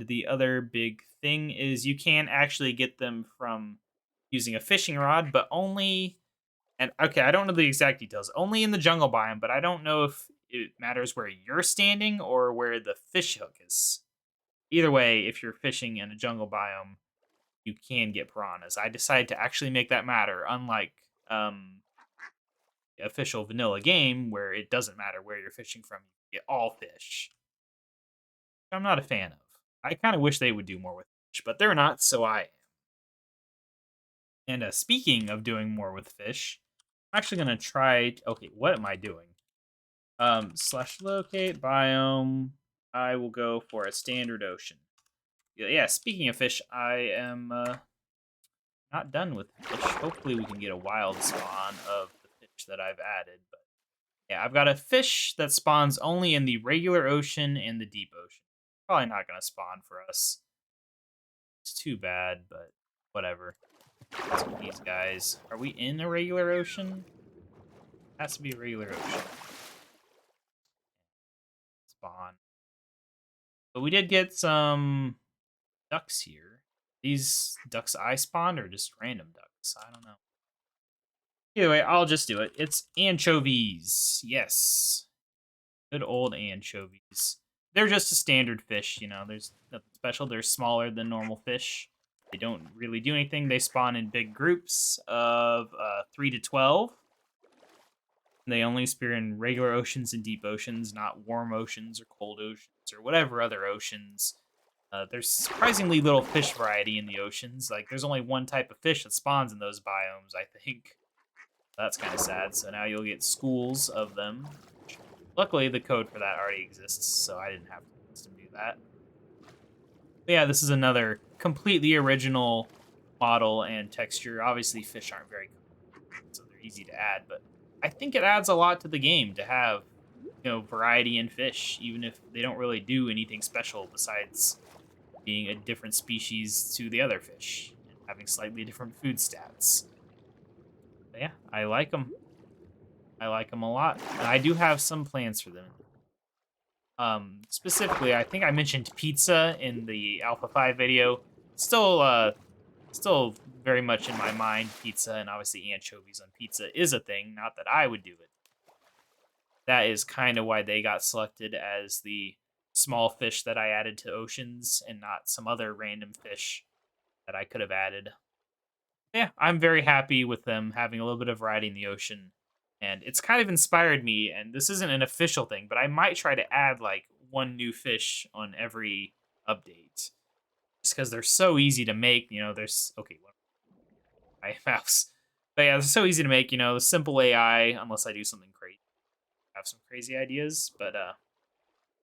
the other big thing is you can actually get them from using a fishing rod, but only. And okay, I don't know the exact details. Only in the jungle biome, but I don't know if it matters where you're standing or where the fish hook is. Either way, if you're fishing in a jungle biome, you can get piranhas. I decided to actually make that matter, unlike the official vanilla game where it doesn't matter where you're fishing from. You get all fish. I'm not a fan of. I kind of wish they would do more with fish, but they're not, so I am. And speaking of doing more with fish, I'm actually gonna try. Okay, what am I doing? Slash locate biome. I will go for a standard ocean. Yeah. Speaking of fish, I am not done with fish. Hopefully, we can get a wild spawn of the fish that I've added. But yeah, I've got a fish that spawns only in the regular ocean and the deep ocean. Probably not gonna spawn for us. It's too bad, but whatever. These guys. Are we in a regular ocean? Has to be a regular ocean. Spawn. But we did get some ducks here. These ducks I spawned or just random ducks? I don't know. Either way, I'll just do it. It's anchovies. Yes. Good old anchovies. They're just a standard fish, you know. There's nothing special. They're smaller than normal fish. They don't really do anything. They spawn in big groups of 3 to 12. They only appear in regular oceans and deep oceans, not warm oceans or cold oceans or whatever other oceans. There's surprisingly little fish variety in the oceans. Like, there's only one type of fish that spawns in those biomes, I think. That's kind of sad. So now you'll get schools of them. Luckily, the code for that already exists, so I didn't have to custom do that. But yeah, this is another completely original model and texture. Obviously, fish aren't very common, so they're easy to add, but I think it adds a lot to the game to have, variety in fish, even if they don't really do anything special besides being a different species to the other fish and having slightly different food stats. But yeah, I like them. I like them a lot. And I do have some plans for them. Specifically, I think I mentioned pizza in the Alpha 5 video. Still very much in my mind, pizza and obviously anchovies on pizza is a thing. Not that I would do it. That is kind of why they got selected as the small fish that I added to oceans and not some other random fish that I could have added. Yeah, I'm very happy with them having a little bit of variety in the ocean. And it's kind of inspired me, and this isn't an official thing, but I might try to add like one new fish on every update. Just because they're so easy to make, there's okay, my mouse. But yeah, they're so easy to make, the simple AI, unless I do something crazy. I have some crazy ideas, but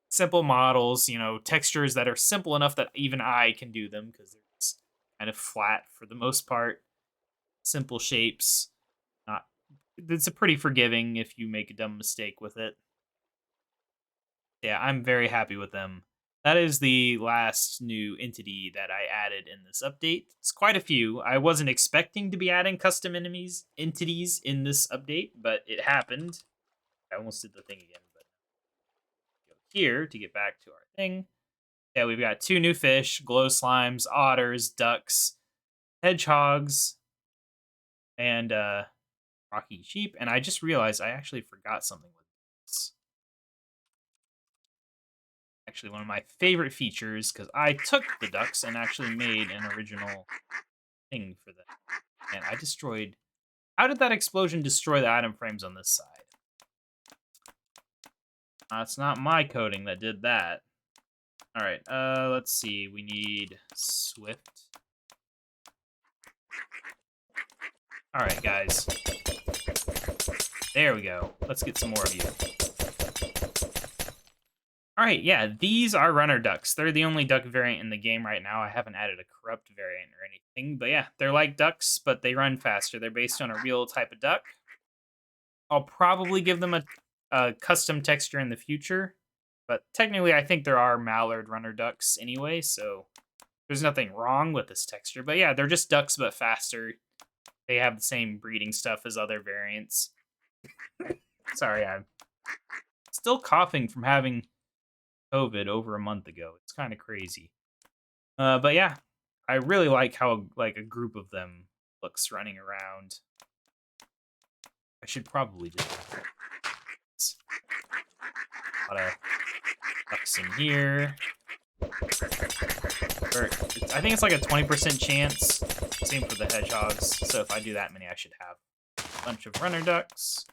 simple models, textures that are simple enough that even I can do them because they're just kind of flat for the most part. Simple shapes. Not It's a pretty forgiving if you make a dumb mistake with it. Yeah, I'm very happy with them. That is the last new entity that I added in this update. It's quite a few. I wasn't expecting to be adding custom entities in this update, but it happened. I almost did the thing again, but go here to get back to our thing. Yeah, we've got 2 new fish, glow slimes, otters, ducks, hedgehogs, and rocky sheep. And I just realized I actually forgot something with this. Actually, one of my favorite features, because I took the ducks and actually made an original thing for them. And I destroyed... How did that explosion destroy the item frames on this side? It's not my coding that did that. Alright, let's see. We need Swift. Alright, guys. There we go. Let's get some more of you. Alright, yeah, these are runner ducks. They're the only duck variant in the game right now. I haven't added a corrupt variant or anything. But yeah, they're like ducks, but they run faster. They're based on a real type of duck. I'll probably give them a custom texture in the future. But technically, I think there are mallard runner ducks anyway, so there's nothing wrong with this texture. But yeah, they're just ducks, but faster. They have the same breeding stuff as other variants. Sorry, I'm still coughing from having COVID over a month ago. It's kind of crazy. But yeah, I really like how like a group of them looks running around. I should probably do that. A lot of ducks in here. I think it's like a 20% chance. Same for the hedgehogs. So if I do that many, I should have a bunch of runner ducks.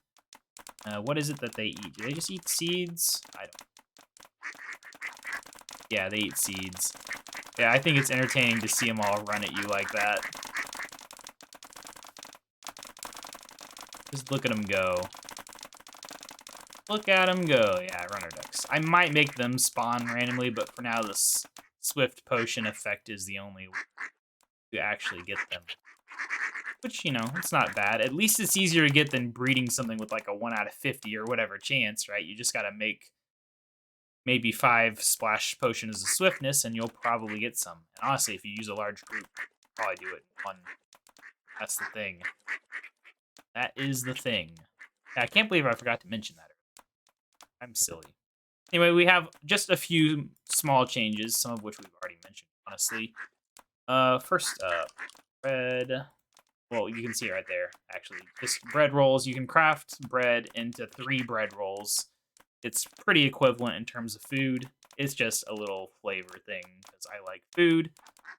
What is it that they eat? Do they just eat seeds? I don't. Yeah, they eat seeds. Yeah, I think it's entertaining to see them all run at you like that. Just look at them go. Look at them go. Yeah, runner ducks. I might make them spawn randomly, but for now, this Swift Potion effect is the only way to actually get them. Which, you know, it's not bad. At least it's easier to get than breeding something with like a 1 out of 50 or whatever chance, right? You just gotta make maybe 5 splash potions of swiftness and you'll probably get some. And honestly, if you use a large group, you'll probably do it in 1. That's the thing. That is the thing. I can't believe I forgot to mention that. I'm silly. Anyway, we have just a few small changes, some of which we've already mentioned, honestly. First up, bread. Well, you can see it right there, actually. Just bread rolls. You can craft bread into 3 bread rolls. It's pretty equivalent in terms of food. It's just a little flavor thing, because I like food.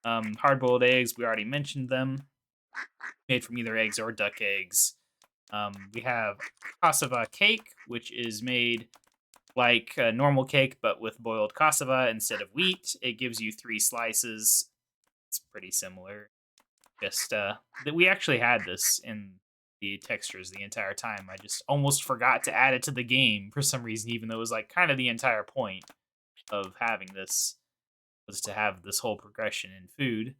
Hard-boiled eggs, we already mentioned them. Made from either eggs or duck eggs. We have cassava cake, which is made like a normal cake, but with boiled cassava instead of wheat. It gives you 3 slices. It's pretty similar. Just that we actually had this in the textures the entire time. I just almost forgot to add it to the game for some reason, even though it was like kind of the entire point of having this was to have this whole progression in food.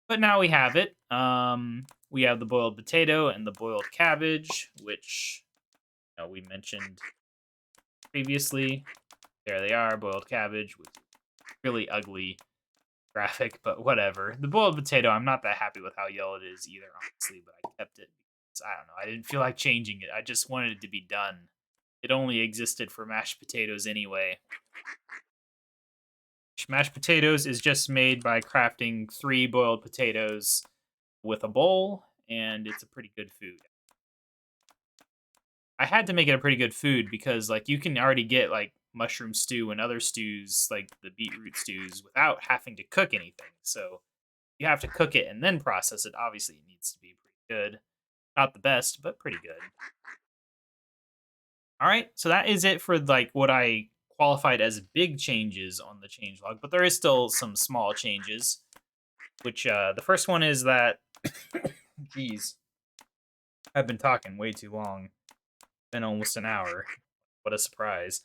But now we have it. We have the boiled potato and the boiled cabbage, which we mentioned previously. There they are, boiled cabbage with really ugly graphic, but whatever. The boiled potato, I'm not that happy with how yellow it is either, honestly, but I kept it because, I don't know, I didn't feel like changing it. I just wanted it to be done. It only existed for mashed potatoes anyway. Mashed potatoes is just made by crafting 3 boiled potatoes with a bowl, and it's a pretty good food. I had to make it a pretty good food because, like, you can already get, like, mushroom stew and other stews, like the beetroot stews, without having to cook anything. So you have to cook it and then process it. Obviously, it needs to be pretty good. Not the best, but pretty good. All right, so that is it for, like, what I qualified as big changes on the changelog, but there is still some small changes, which the first one is that, geez, I've been talking way too long. Been almost an hour. What a surprise.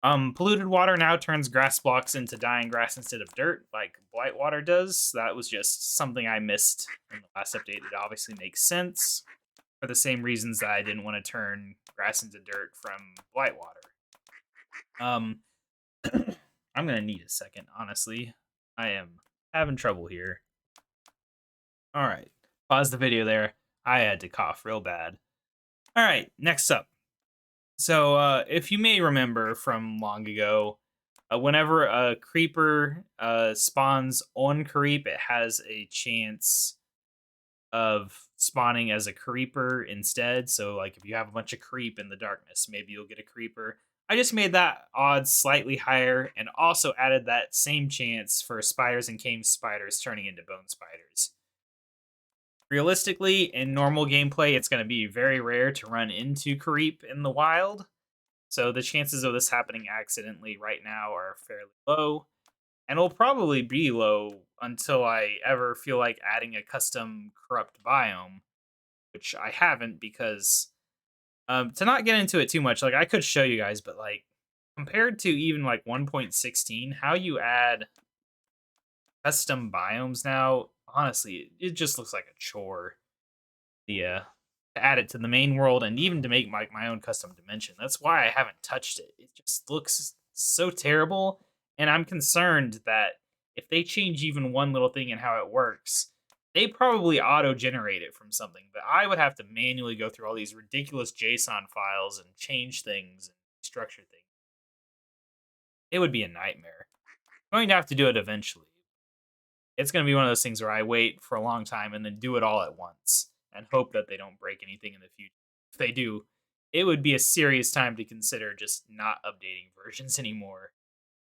Polluted water now turns grass blocks into dying grass instead of dirt, like blight water does. That was just something I missed in the last update. It obviously makes sense for the same reasons that I didn't want to turn grass into dirt from blight water. I'm gonna need a second, honestly. I am having trouble here. All right, pause the video there. I had to cough real bad. All right, next up. So, if you may remember from long ago, whenever a creeper spawns on creep, it has a chance of spawning as a creeper instead. So, like, if you have a bunch of creep in the darkness, maybe you'll get a creeper. I just made that odds slightly higher and also added that same chance for spiders and cave spiders turning into bone spiders. Realistically, in normal gameplay, it's going to be very rare to run into creep in the wild. So the chances of this happening accidentally right now are fairly low. And it'll probably be low until I ever feel like adding a custom corrupt biome, which I haven't because to not get into it too much, like I could show you guys, but like compared to even like 1.16, how you add custom biomes now, honestly, it just looks like a chore. The to add it to the main world and even to make my own custom dimension. That's why I haven't touched it. It just looks so terrible, and I'm concerned that if they change even one little thing in how it works, they probably auto-generate it from something. But I would have to manually go through all these ridiculous JSON files and change things and structure things. It would be a nightmare. I'm going to have to do it eventually. It's going to be one of those things where I wait for a long time and then do it all at once and hope that they don't break anything in the future. If they do, it would be a serious time to consider just not updating versions anymore.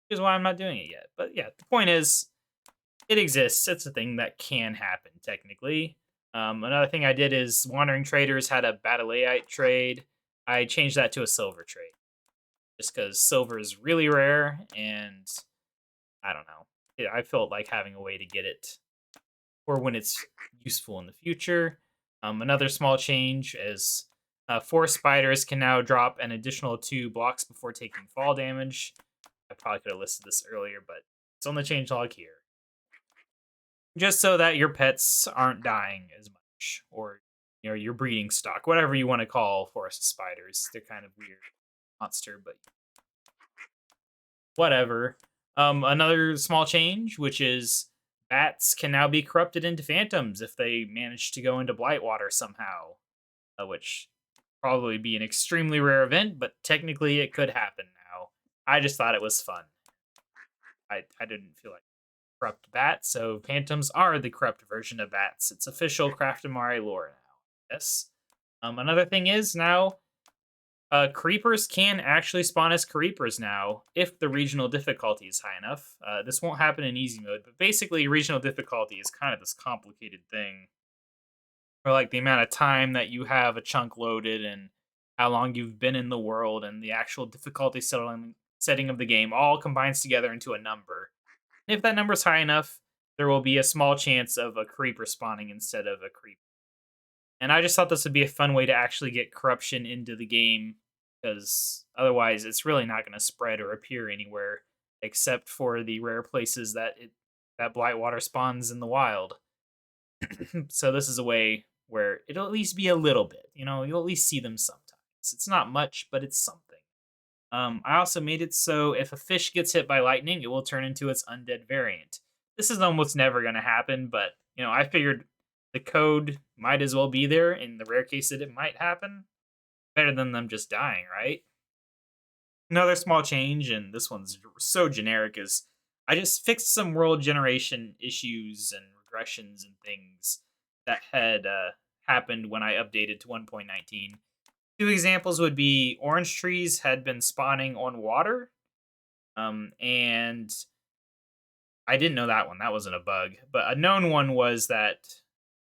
Which is why I'm not doing it yet. But yeah, the point is, it exists. It's a thing that can happen technically. Another thing I did is Wandering Traders had a Battleite trade. I changed that to a silver trade just because silver is really rare and I don't know. I felt like having a way to get it or when it's useful in the future. Another small change is 4 spiders can now drop an additional 2 blocks before taking fall damage. I probably could have listed this earlier, but it's on the changelog here. Just so that your pets aren't dying as much, or your breeding stock, whatever you want to call forest spiders. They're kind of weird monster, but whatever. Another small change, which is bats can now be corrupted into phantoms if they manage to go into Blightwater somehow, which probably be an extremely rare event, but technically it could happen now. I just thought it was fun. I didn't feel like corrupt bat, so phantoms are the corrupt version of bats. It's official Craftamari lore now. Yes. Another thing is now creepers can actually spawn as creepers now if the regional difficulty is high enough. This won't happen in easy mode, but basically regional difficulty is kind of this complicated thing. Or like the amount of time that you have a chunk loaded and how long you've been in the world and the actual difficulty setting of the game all combines together into a number. And if that number is high enough, there will be a small chance of a creeper spawning instead of a creep. And I just thought this would be a fun way to actually get corruption into the game because otherwise it's really not going to spread or appear anywhere except for the rare places that Blightwater spawns in the wild. So this is a way where it'll at least be a little bit. You'll at least see them sometimes. It's not much, but it's something. I also made it so if a fish gets hit by lightning, it will turn into its undead variant. This is almost never going to happen, but I figured the code might as well be there in the rare case that it might happen. Better than them just dying, right? Another small change, and this one's so generic, is I just fixed some world generation issues and regressions and things that had happened when I updated to 1.19. Two examples would be orange trees had been spawning on water, and I didn't know that one. That wasn't a bug. But a known one was that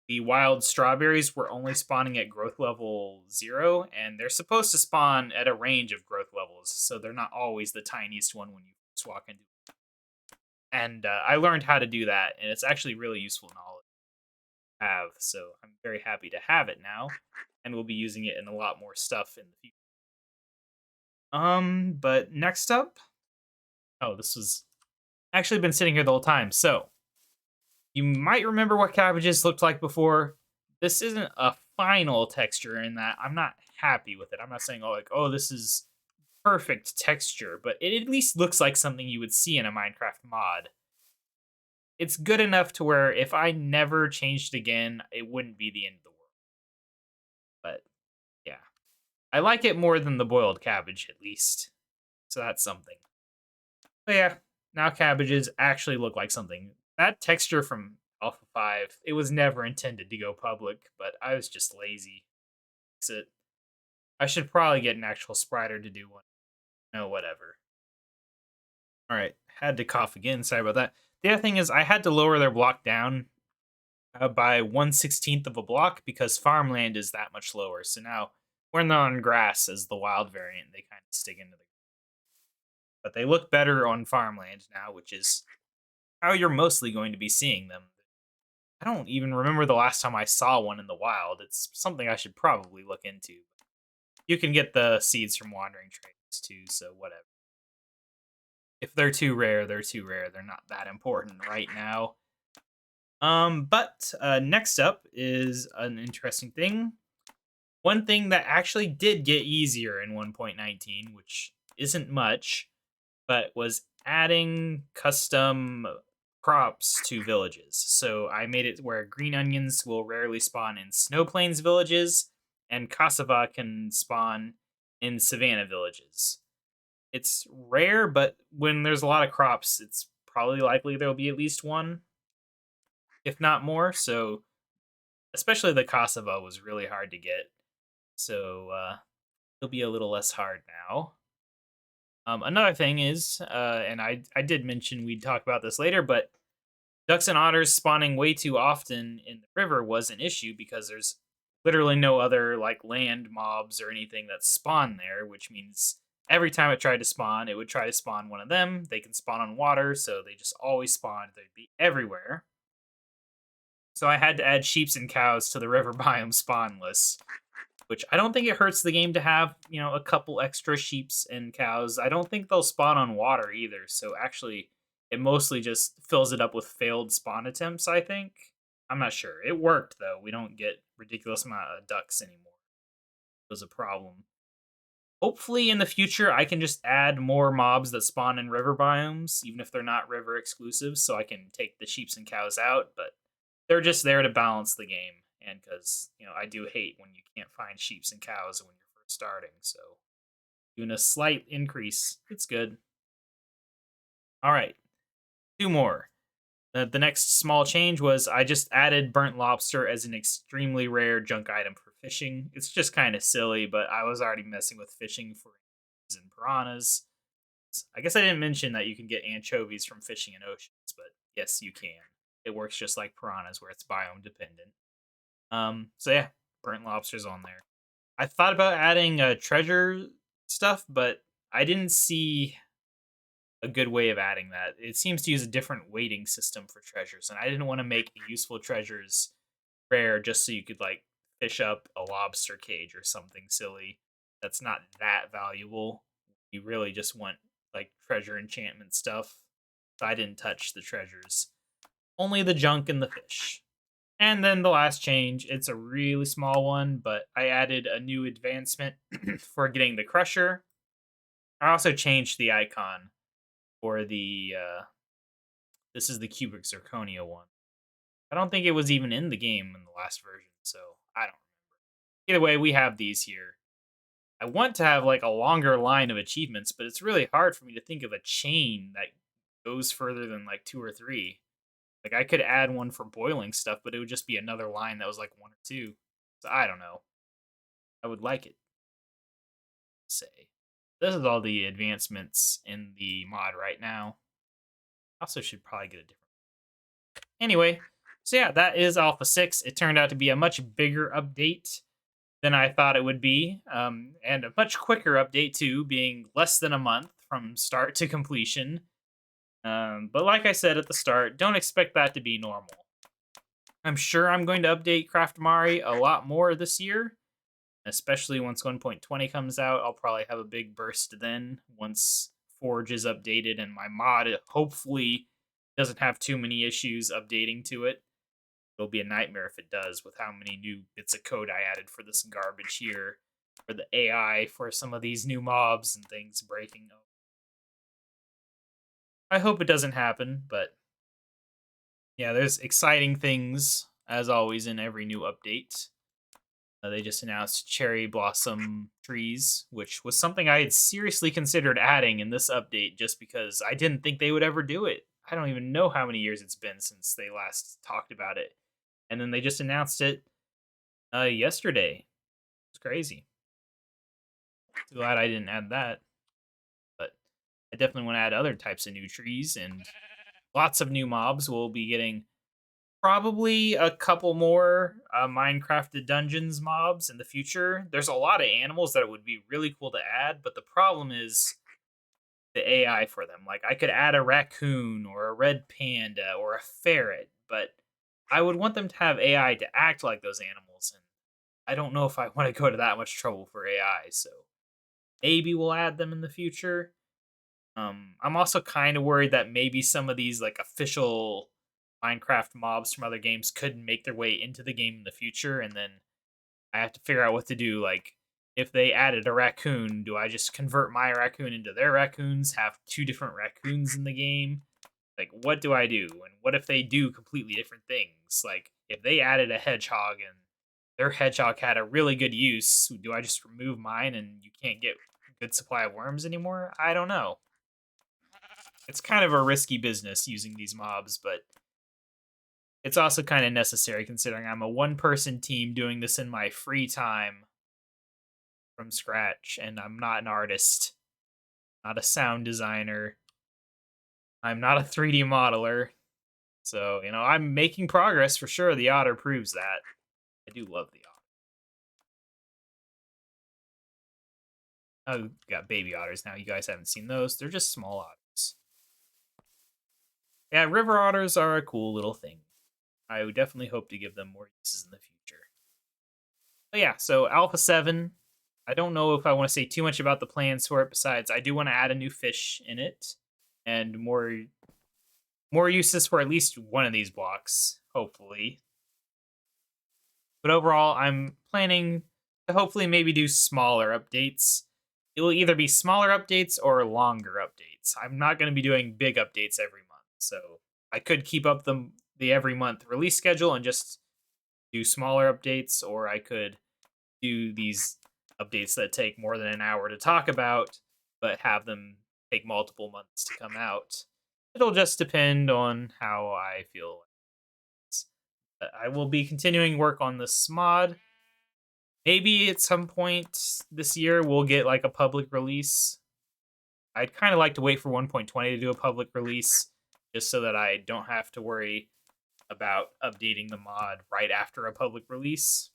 the wild strawberries were only spawning at growth level 0, and they're supposed to spawn at a range of growth levels, so they're not always the tiniest one when you first walk into it. And I learned how to do that, and it's actually really useful knowledge to have, so I'm very happy to have it now, and we'll be using it in a lot more stuff in the future. But next up, this was actually been sitting here the whole time, so you might remember what cabbages looked like before. This isn't a final texture in that I'm not happy with it. I'm not saying, this is perfect texture, but it at least looks like something you would see in a Minecraft mod. It's good enough to where if I never changed it again, it wouldn't be the end of the world. But yeah, I like it more than the boiled cabbage at least. So that's something. But yeah, now cabbages actually look like something. That texture from Alpha 5, it was never intended to go public, but I was just lazy. Fix it. I should probably get an actual spriter to do one. No, whatever. Alright, had to cough again, sorry about that. The other thing is I had to lower their block down by 1/16 of a block because farmland is that much lower. So now when they're on grass as the wild variant, they kind of stick into the. But they look better on farmland now, which is how you're mostly going to be seeing them. I don't even remember the last time I saw one in the wild. It's something I should probably look into. You can get the seeds from wandering traders too, so whatever. If they're too rare, they're too rare. They're not that important right now. But next up is an interesting thing. One thing that actually did get easier in 1.19, which isn't much, but was adding custom crops to villages. So I made it where green onions will rarely spawn in snow plains villages, and cassava can spawn in savanna villages. It's rare, but when there's a lot of crops, it's probably likely there'll be at least one, if not more. So, especially the cassava was really hard to get. So, it'll be a little less hard now. Another thing is, and I did mention we'd talk about this later, but ducks and otters spawning way too often in the river was an issue because there's literally no other like land mobs or anything that spawn there, which means every time it tried to spawn, it would try to spawn one of them. They can spawn on water, so they just always spawn. They'd be everywhere. So I had to add sheeps and cows to the river biome spawn list, which I don't think it hurts the game to have, a couple extra sheeps and cows. I don't think they'll spawn on water either. So actually, it mostly just fills it up with failed spawn attempts, I think. I'm not sure. It worked though. We don't get ridiculous amount of ducks anymore. It was a problem. Hopefully in the future I can just add more mobs that spawn in river biomes, even if they're not river exclusive, so I can take the sheeps and cows out, but they're just there to balance the game. And because, I do hate when you can't find sheeps and cows when you're first starting, so doing a slight increase, it's good. All right, two more. The next small change was I just added burnt lobster as an extremely rare junk item for fishing. It's just kind of silly, but I was already messing with fishing for and piranhas. I guess I didn't mention that you can get anchovies from fishing in oceans, but yes, you can. It works just like piranhas, where it's biome dependent. So yeah, burnt lobsters on there. I thought about adding treasure stuff, but I didn't see a good way of adding that. It seems to use a different weighting system for treasures, and I didn't want to make useful treasures rare just so you could like fish up a lobster cage or something silly that's not that valuable. You really just want like treasure enchantment stuff. So I didn't touch the treasures. Only the junk and the fish. And then the last change, it's a really small one, but I added a new advancement for getting the crusher. I also changed the icon for the this is the cubic zirconia one. I don't think it was even in the game in the last version, so I don't remember. Either way, we have these here. I want to have like a longer line of achievements, but it's really hard for me to think of a chain that goes further than like two or three. Like I could add one for boiling stuff, but it would just be another line that was like one or two. So I don't know. I would like it. Say. This is all the advancements in the mod right now. Also should probably get a different. Anyway, so yeah, that is Alpha 6. It turned out to be a much bigger update than I thought it would be, and a much quicker update too, being less than a month from start to completion. But like I said at the start, don't expect that to be normal. I'm sure I'm going to update Craftamari a lot more this year, especially once 1.20 comes out. I'll probably have a big burst then once Forge is updated and my mod hopefully doesn't have too many issues updating to it. It'll be a nightmare if it does with how many new bits of code I added for this garbage here, for the AI, for some of these new mobs and things breaking up. I hope it doesn't happen, but yeah, there's exciting things as always in every new update. They just announced cherry blossom trees, which was something I had seriously considered adding in this update just because I didn't think they would ever do it. I don't even know how many years it's been since they last talked about it. And then they just announced it yesterday. It's crazy. Glad I didn't add that. But I definitely want to add other types of new trees and lots of new mobs. We'll be getting Probably a couple more Minecrafted dungeons mobs in the future. There's a lot of animals that would be really cool to add, but the problem is the AI for them. Like I could add a raccoon or a red panda or a ferret, but I would want them to have AI to act like those animals, and I don't know if I want to go to that much trouble for AI. So maybe we'll add them in the future. I'm also kind of worried that maybe some of these like official Minecraft mobs from other games could make their way into the game in the future, and then I have to figure out what to do. Like, if they added a raccoon, do I just convert my raccoon into their raccoons? Have two different raccoons in the game? Like, what do I do? And what if they do completely different things? Like, if they added a hedgehog and their hedgehog had a really good use, do I just remove mine and you can't get a good supply of worms anymore? I don't know. It's kind of a risky business using these mobs, but it's also kind of necessary considering I'm a one-person team doing this in my free time from scratch, and I'm not an artist, not a sound designer. I'm not a 3D modeler. So, I'm making progress for sure. The otter proves that. I do love the otter. Oh, got baby otters now. You guys haven't seen those. They're just small otters. Yeah, river otters are a cool little thing. I would definitely hope to give them more uses in the future. But yeah, so Alpha 7. I don't know if I want to say too much about the plans for it, besides I do want to add a new fish in it and more uses for at least one of these blocks, hopefully. But overall, I'm planning to hopefully maybe do smaller updates. It will either be smaller updates or longer updates. I'm not going to be doing big updates every month, so I could keep up the every month release schedule and just do smaller updates, or I could do these updates that take more than an hour to talk about, but have them take multiple months to come out. It'll just depend on how I feel. I will be continuing work on this mod. Maybe at some point this year we'll get like a public release. I'd kind of like to wait for 1.20 to do a public release, just so that I don't have to worry about updating the mod right after a public release.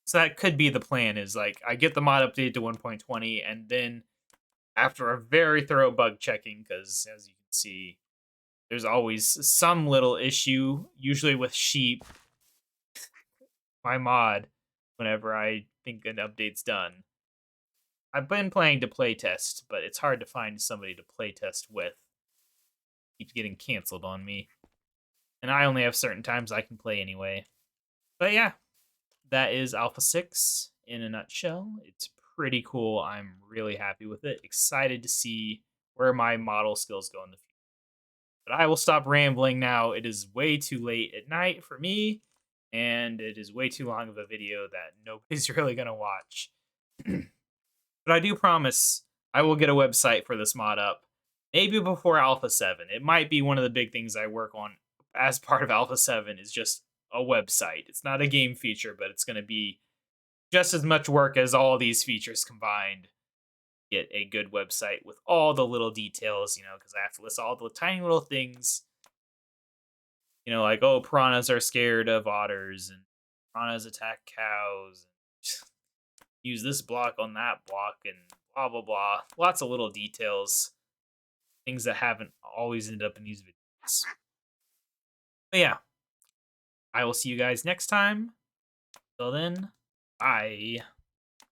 So that could be the plan, is like I get the mod updated to 1.20, and then after a very thorough bug checking, because as you can see, there's always some little issue, usually with sheep, my mod, whenever I think an update's done. I've been playing to playtest, but it's hard to find somebody to playtest with. Keeps getting canceled on me. And I only have certain times I can play anyway. But yeah, that is Alpha 6 in a nutshell. It's pretty cool. I'm really happy with it. Excited to see where my model skills go in the future. But I will stop rambling now. It is way too late at night for me, and it is way too long of a video that nobody's really going to watch. But I do promise I will get a website for this mod up, maybe before Alpha 7. It might be one of the big things I work on as part of Alpha 7 is just a website. It's not a game feature, but it's going to be just as much work as all these features combined. Get a good website with all the little details, because I have to list all the tiny little things, like, oh, piranhas are scared of otters, and piranhas attack cows, and use this block on that block, and blah, blah, blah. Lots of little details, things that haven't always ended up in these videos. But yeah, I will see you guys next time. Till then, bye.